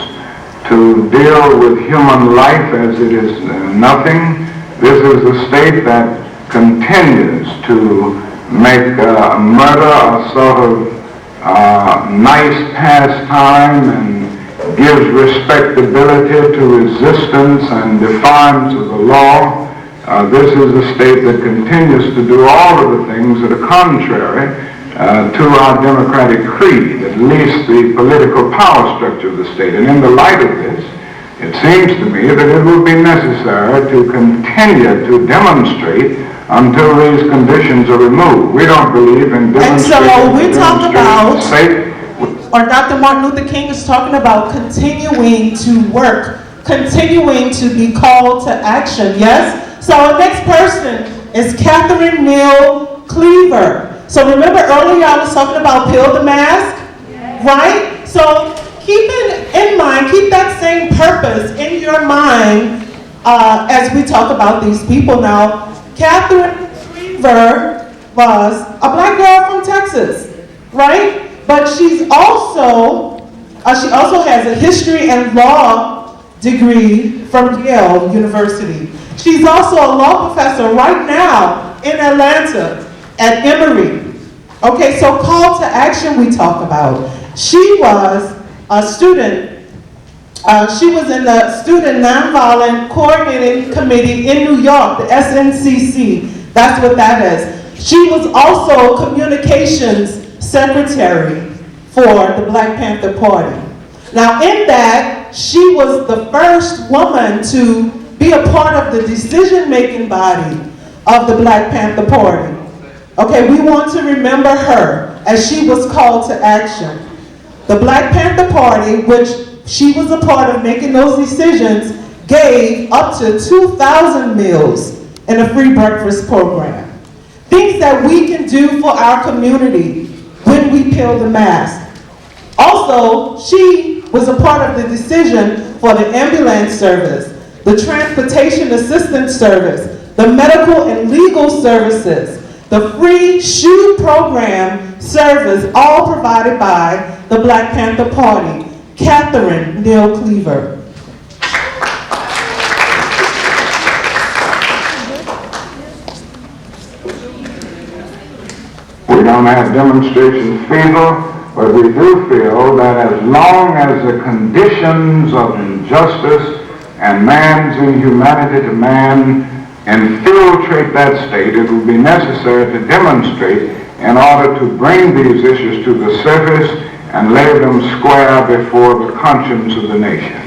to deal with human life as it is nothing. This is a state that continues to make murder a sort of nice pastime and gives respectability to resistance and defiance of the law. This is a state that continues to do all of the things that are contrary to our democratic creed, at least the political power structure of the state. And in the light of this, it seems to me that it will be necessary to continue to demonstrate until these conditions are removed. We don't believe in demonstrating. And so we talk about, or Dr. Martin Luther King is talking about continuing to work, continuing to be called to action, yes? So our next person is Catherine Neal Cleaver. So remember earlier I was talking about peel the mask, right? So keep it in mind, keep that same purpose in your mind as we talk about these people now. Catherine Cleaver was a black girl from Texas, right? But she also has a history and law degree from Yale University. She's also a law professor right now in Atlanta at Emory. Okay, so call to action we talk about. She was a student, she was in the Student Nonviolent Coordinating Committee in New York, the SNCC. That's what that is. She was also communications secretary for the Black Panther Party. Now in that, she was the first woman to be a part of the decision-making body of the Black Panther Party. Okay, we want to remember her as she was called to action. The Black Panther Party, which she was a part of making those decisions, gave up to 2,000 meals in a free breakfast program. Things that we can do for our community when we peel the mask. Also, she was a part of the decision for the ambulance service, the transportation assistance service, the medical and legal services, the free shoe program service, all provided by the Black Panther Party. Catherine Neal Cleaver. We don't have demonstration fever, but we do feel that as long as the conditions of injustice and man's inhumanity to man infiltrate that state, it will be necessary to demonstrate in order to bring these issues to the surface and lay them square before the conscience of the nation.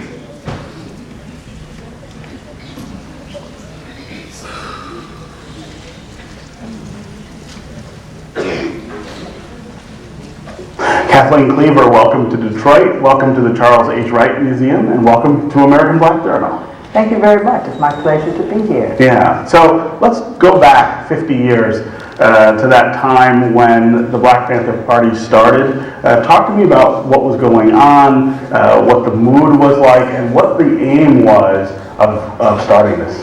Kathleen Cleaver, welcome to Detroit, welcome to the Charles H. Wright Museum, and welcome to American Black Journal. Thank you very much. It's my pleasure to be here. Yeah, so let's go back 50 years to that time when the Black Panther Party started. Talk to me about what was going on, what the mood was like, and what the aim was of starting this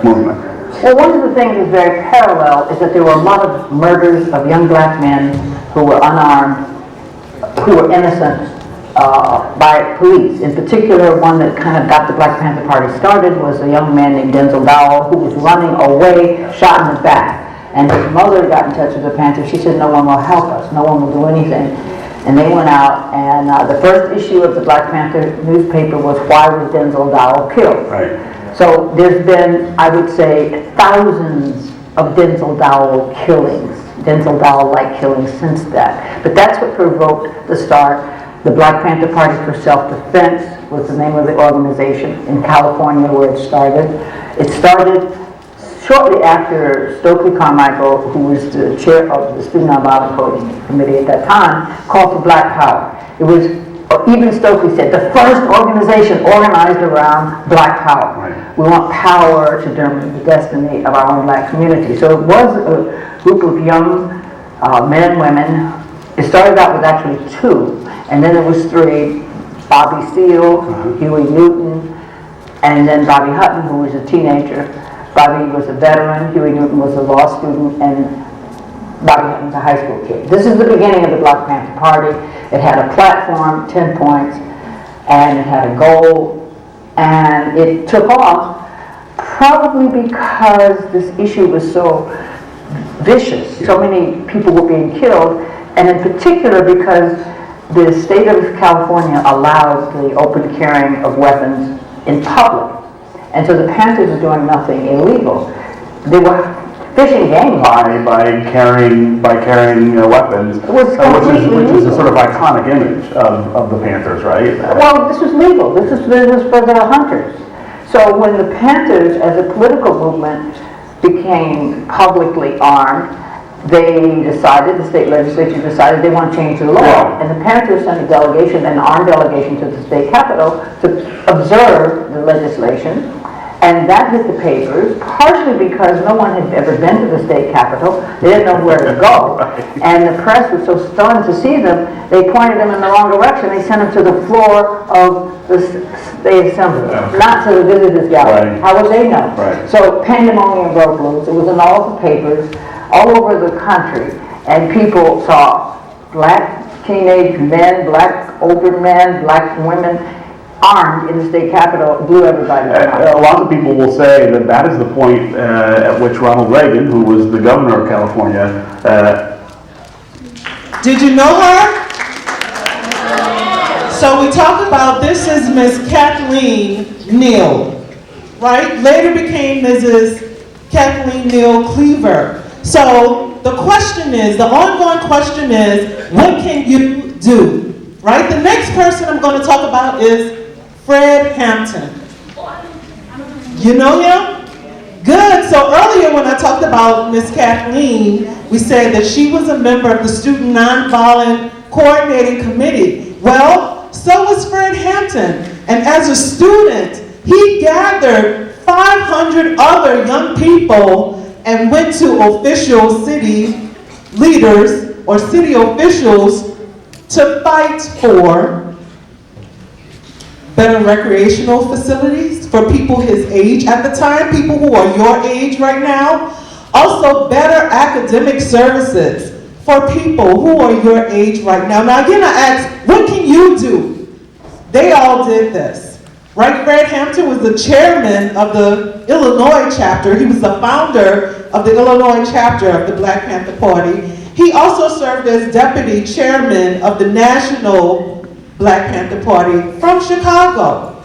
movement. Well, one of the things that's very parallel is that there were a lot of murders of young black men who were unarmed, who were innocent by police. In particular, one that kind of got the Black Panther Party started was a young man named Denzel Dowell, who was running away, shot in the back. And his mother got in touch with the Panthers. She said, no one will help us, no one will do anything. And they went out, and the first issue of the Black Panther newspaper was, why was Denzel Dowell killed? Right. So there's been, I would say, thousands of Denzel Dowell killings, Denzel Dowell-like killings since that. But that's what provoked the start. The Black Panther Party for Self-Defense was the name of the organization in California where it started. It started shortly after Stokely Carmichael, who was the chair of the Student Nonviolent Coordinating Committee at that time, called for Black Power. It was, even Stokely said, the first organization organized around Black Power. Right. We want power to determine the destiny of our own black community. So it was a group of young men and women. It started out with actually 2, and then it was 3. Bobby Seale, Huey Newton, and then Bobby Hutton, who was a teenager. Bobby was a veteran, Huey Newton was a law student, and Bobby Hutton's a high school kid. This is the beginning of the Black Panther Party. It had a platform, 10 points, and it had a goal, and it took off probably because this issue was so vicious. So many people were being killed, and in particular because the state of California allowed the open carrying of weapons in public. And so the Panthers were doing nothing illegal. They were fishing game laws. By carrying weapons, which is a sort of iconic image of the Panthers, right? Well, this was legal. This was for the hunters. So when the Panthers, as a political movement, became publicly armed, they decided, the state legislature decided they want to change the law. And the Panthers sent a delegation, an armed delegation to the state capitol to observe the legislation. And that hit the papers, partially because no one had ever been to the state capitol. They didn't know where to go. And the press was so stunned to see them, they pointed them in the wrong direction. They sent them to the floor of the state assembly, not to the visitors gallery. How would they know? So pandemonium broke loose. It was in all the papers, all over the country. And people saw black teenage men, black older men, black women, armed in the state capitol, blew everybody down. A lot of people will say that that is the point at which Ronald Reagan, who was the governor of California, Did you know her? So we talk about, this is Miss Kathleen Neal, right? Later became Mrs. Kathleen Neal Cleaver. So the question is, the ongoing question is, what can you do? Right? The next person I'm going to talk about is Fred Hampton. You know him? Good. So earlier when I talked about Miss Kathleen, we said that she was a member of the Student Nonviolent Coordinating Committee. Well, so was Fred Hampton. And as a student, he gathered 500 other young people and went to official city leaders or city officials to fight for better recreational facilities for people his age at the time, people who are your age right now. Also, better academic services for people who are your age right now. Now again, I ask, what can you do? They all did this, right? Fred Hampton was the chairman of the Illinois chapter. He was the founder of the Illinois chapter of the Black Panther Party. He also served as deputy chairman of the National Black Panther Party from Chicago,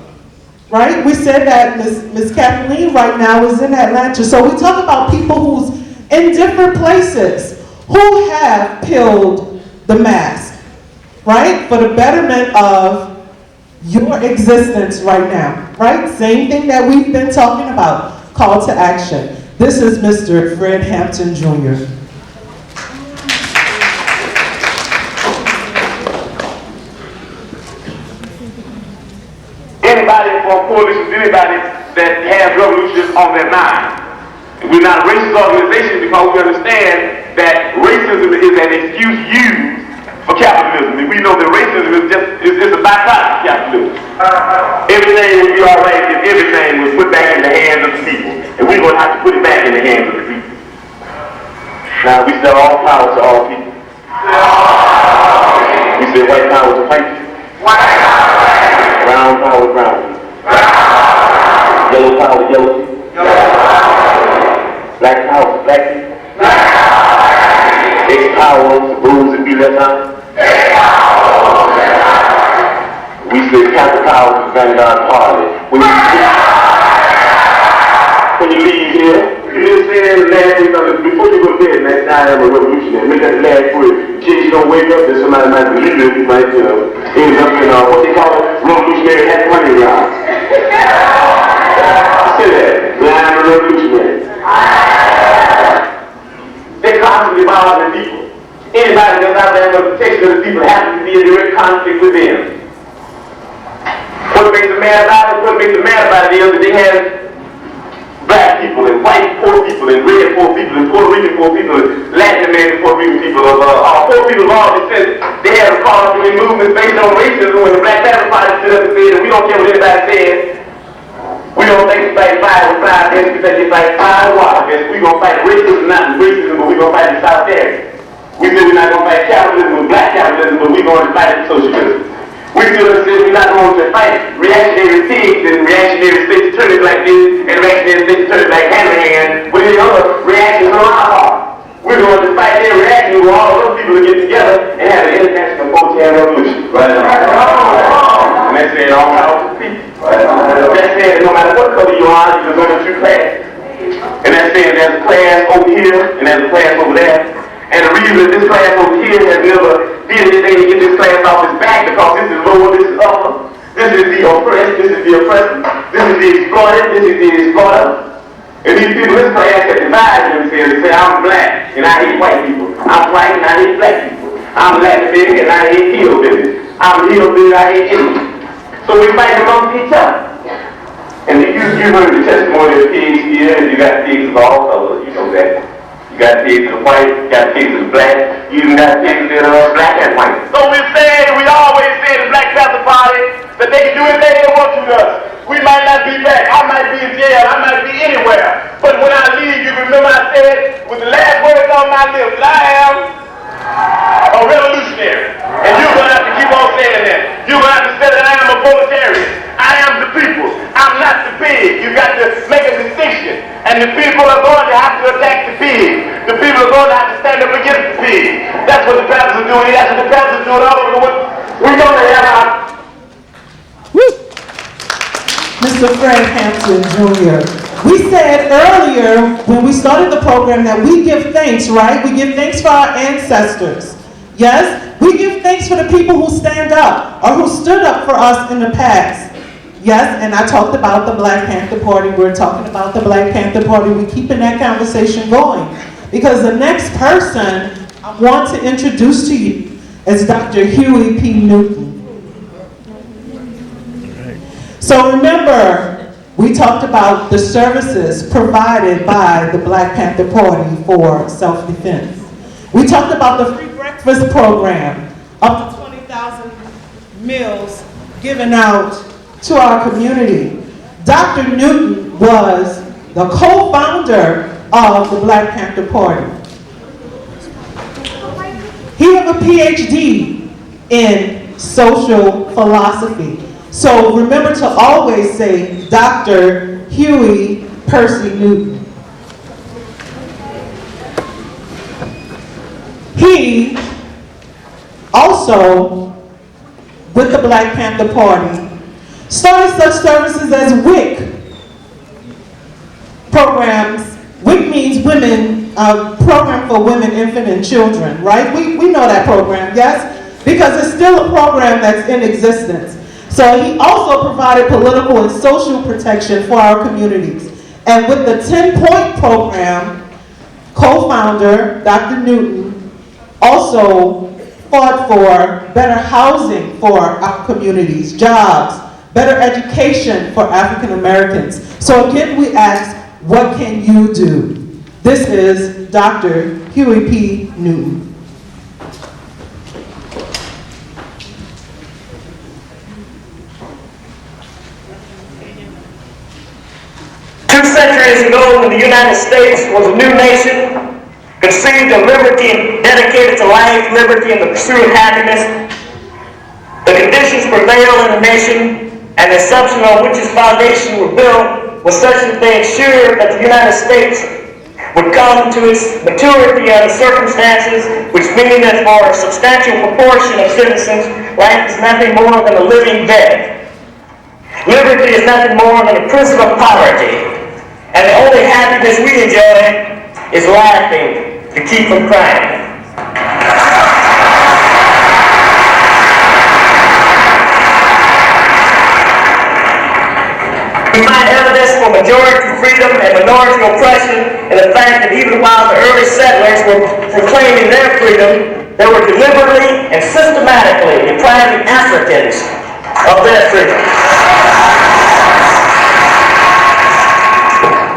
right? We said that Miss Kathleen right now is in Atlanta. So we talk about people who's in different places who have peeled the mask, right? For the betterment of your existence right now, right? Same thing that we've been talking about, call to action. This is Mr. Fred Hampton Jr. Anybody from coalitions, anybody that has revolutions on their mind. We're not a racist organization because we understand that racism is an excuse used for capitalism. And we know that racism is a byproduct of capitalism. Everything would be all right if everything was put back in the hands of the people. And we're going to have to put it back in the hands of the people. Now we sell all power to all people. We say white power to white people. Brown power to brown people. Yellow power to yellow people. Black power to black people. X-power to blues and female power. We say Panther power to the Vanguard Party. When you leave here, you just say the last thing, before you go to bed, next time I am a revolutionary. Make that the last word. In case you don't wake up, then somebody might believe it. You might end up in what they call it, revolutionary hat money round. Say that. I am a revolutionary. They constantly bothering people. Anybody that's out there in the protection of the people happens to be in direct conflict with them. What makes them mad about it? What makes them mad about it is that they have black people and white poor people and red poor people and Puerto Rican poor people and Latin American Puerto Rican people. Poor people of all descent, they have called for movements based on racism when the Black Panther Party stood up and said that we don't care what anybody says. We don't think it's fight fire with fire, we think it's fight fire and water. We're going to fight racism, not racism, but we're going to fight the solidarity. We said we're not going to fight capitalism with black capitalism, but we're going to fight it socialism. We still said we're not going to fight reactionary pigs and reactionary state attorneys like this and reactionary state attorneys like Hanrahan with any other reactions on our part. We're going to fight their reaction where all those people will get together and have an international 4-10 revolution. Right? And that's saying all power to the people. Right? That's saying no matter what color you are, you're going to true class. And that's saying there's a class over here and there's a class over there. And the reason that this class over here has never did anything to get this class off its back because this is lower, this is upper. This is the oppressed, this is the oppressor. This is the exploited, this is the exploiter. And these people in this class have divided themselves and say, I'm black and I hate white people. I'm white and I hate black people. I'm Latin American and I hate hillbillies. I'm hillbilly, I hate Indians. So we fight amongst each other. And you heard the testimony of pigs here, and you got pigs of all colors, you know that. You got pigs of white, you got pigs of black, you even got pigs that are black and white. So we always say in the Black Panther Party that they can do anything they want to us. We might not be back, I might be in jail, I might be anywhere. But when I leave, you remember I said, with the last words on my lips, that I am a revolutionary. And you're going to have to keep on saying that. You're going to have to say that I am a proletarian. I am the people. I'm not the pig. You got to make a distinction. And the people are going to have to attack the pig. The people are going to have to stand up against the pig. That's what the Panthers are doing. That's what the Panthers are doing all over the world. We're going to have our... Mr. Frank Hampton Jr. We said earlier when we started the program that we give thanks, right? We give thanks for our ancestors. Yes? We give thanks for the people who stand up or who stood up for us in the past. Yes, and I talked about the Black Panther Party. We're talking about the Black Panther Party. We're keeping that conversation going. Because the next person I want to introduce to you is Dr. Huey P. Newton. So remember, we talked about the services provided by the Black Panther Party for self-defense. We talked about the free breakfast program, up to 20,000 meals given out to our community. Dr. Newton was the co-founder of the Black Panther Party. He has a PhD in social philosophy. So remember to always say Dr. Huey Percy Newton. He also, with the Black Panther Party, started such services as WIC programs. WIC means women, program for women, infant, and children, right? We know that program, yes? Because it's still a program that's in existence. So he also provided political and social protection for our communities. And with the 10-point program, co-founder Dr. Newton also fought for better housing for our communities, jobs, better education for African Americans. So again, we ask, what can you do? This is Dr. Huey P. Newton. 2 centuries ago, when the United States was a new nation, conceived of liberty and dedicated to life, liberty, and the pursuit of happiness, the conditions prevailed in the nation, and the assumption on which its foundation were built was such that they ensured that the United States would come to its maturity under circumstances which mean that for a substantial proportion of citizens, life is nothing more than a living death. Liberty is nothing more than a prison of poverty. And the only happiness we enjoy is laughing to keep from crying. We find evidence for majority freedom and minority oppression in the fact that even while the early settlers were proclaiming their freedom, they were deliberately and systematically depriving Africans of their freedom.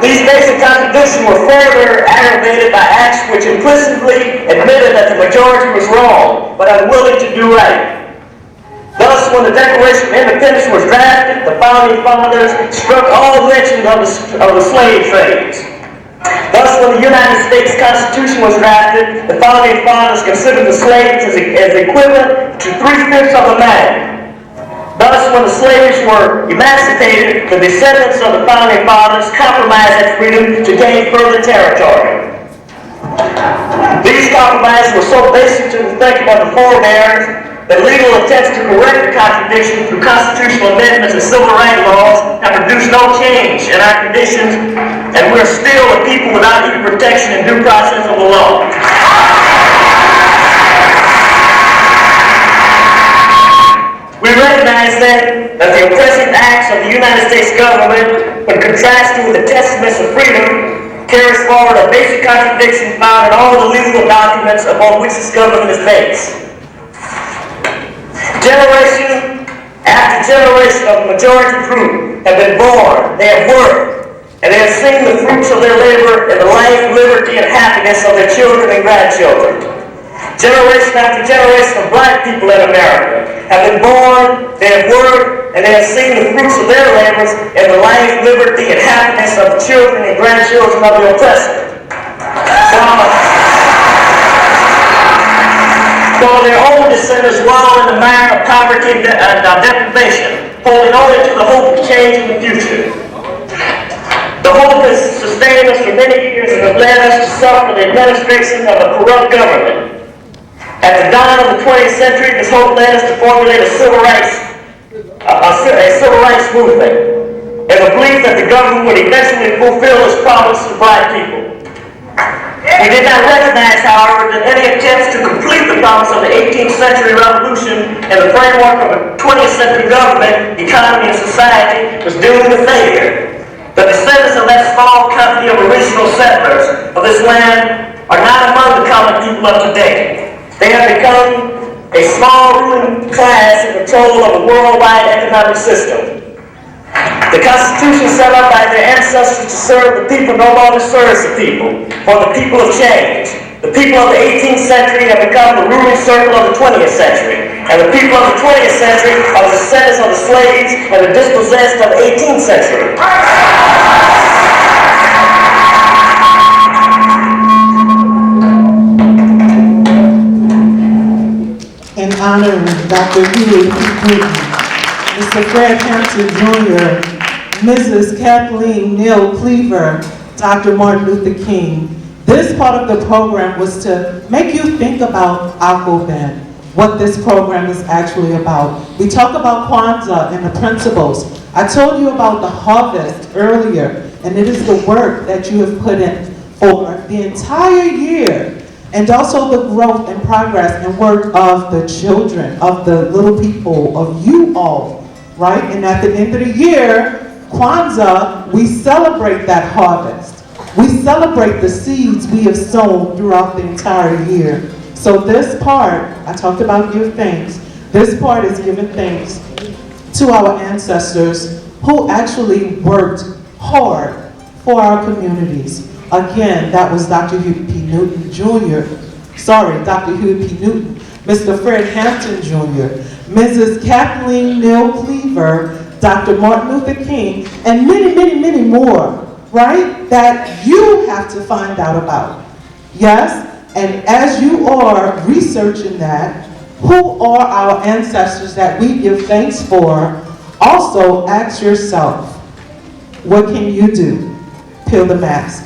The These basic contradictions were further aggravated by acts which implicitly admitted that the majority was wrong, but unwilling to do right. Thus, when the Declaration of Independence was drafted, the founding fathers struck all mention of the slave trades. Thus, when the United States Constitution was drafted, the founding fathers considered the slaves as equivalent to 3/5 of a man. Thus, when the slaves were emancipated, the descendants of the founding fathers compromised that freedom to gain further territory. These compromises were so basic to the thinking of the forebears that legal attempts to correct the contradiction through constitutional amendments and civil rights laws have produced no change in our conditions, and we're still a people without equal protection and due process of the law. We recognize then that the oppressive acts of the United States government, when contrasted with the testaments of freedom, carries forward a basic contradiction found in all the legal documents upon which this government is based. Generation after generation of majority group have been born, they have worked, and they have seen the fruits of their labor in the life, liberty, and happiness of their children and grandchildren. Generation after generation of black people in America have been born, they have worked, and they have seen the fruits of their labors in the life, liberty, and happiness of the children and grandchildren of the oppressor. While their own descendants wallow in the mire of poverty and deprivation, holding only to the hope of change in the future. The hope has sustained us for many years and has led us to suffer the administration of a corrupt government. At the dawn of the 20th century, this hope led us to formulate a civil rights movement, in the belief that the government would eventually fulfill its promise to black people. We did not recognize, however, that any attempts to complete the promise of the 18th century revolution in the framework of a 20th century government, economy, and society was doomed to failure. The descendants of that small company of original settlers of this land are not among the common people of today. They have become a small ruling class in control of a worldwide economic system. The Constitution set up by their ancestors to serve the people no longer serves the people, for the people have changed. The people of the 18th century have become the ruling circle of the 20th century, and the people of the 20th century are the descendants of the slaves and the dispossessed of the 18th century. In honor of Dr. Millie, Mr. Fred Hampton Jr., Mrs. Kathleen Neal Cleaver, Dr. Martin Luther King. This part of the program was to make you think about AKOBEN, what this program is actually about. We talk about Kwanzaa and the principles. I told you about the harvest earlier, and it is the work that you have put in for the entire year, and also the growth and progress and work of the children, of the little people, of you all, right? And at the end of the year, Kwanzaa, we celebrate that harvest. We celebrate the seeds we have sown throughout the entire year. So this part, I talked about give thanks. This part is giving thanks to our ancestors who actually worked hard for our communities. Again, that was Dr. Huey P. Newton Jr. Dr. Huey P. Newton, Mr. Fred Hampton Jr., Mrs. Kathleen Neal Cleaver, Dr. Martin Luther King, and many, many, many more, right? That you have to find out about. Yes? And as you are researching that, who are our ancestors that we give thanks for? Also ask yourself, what can you do? Peel the mask.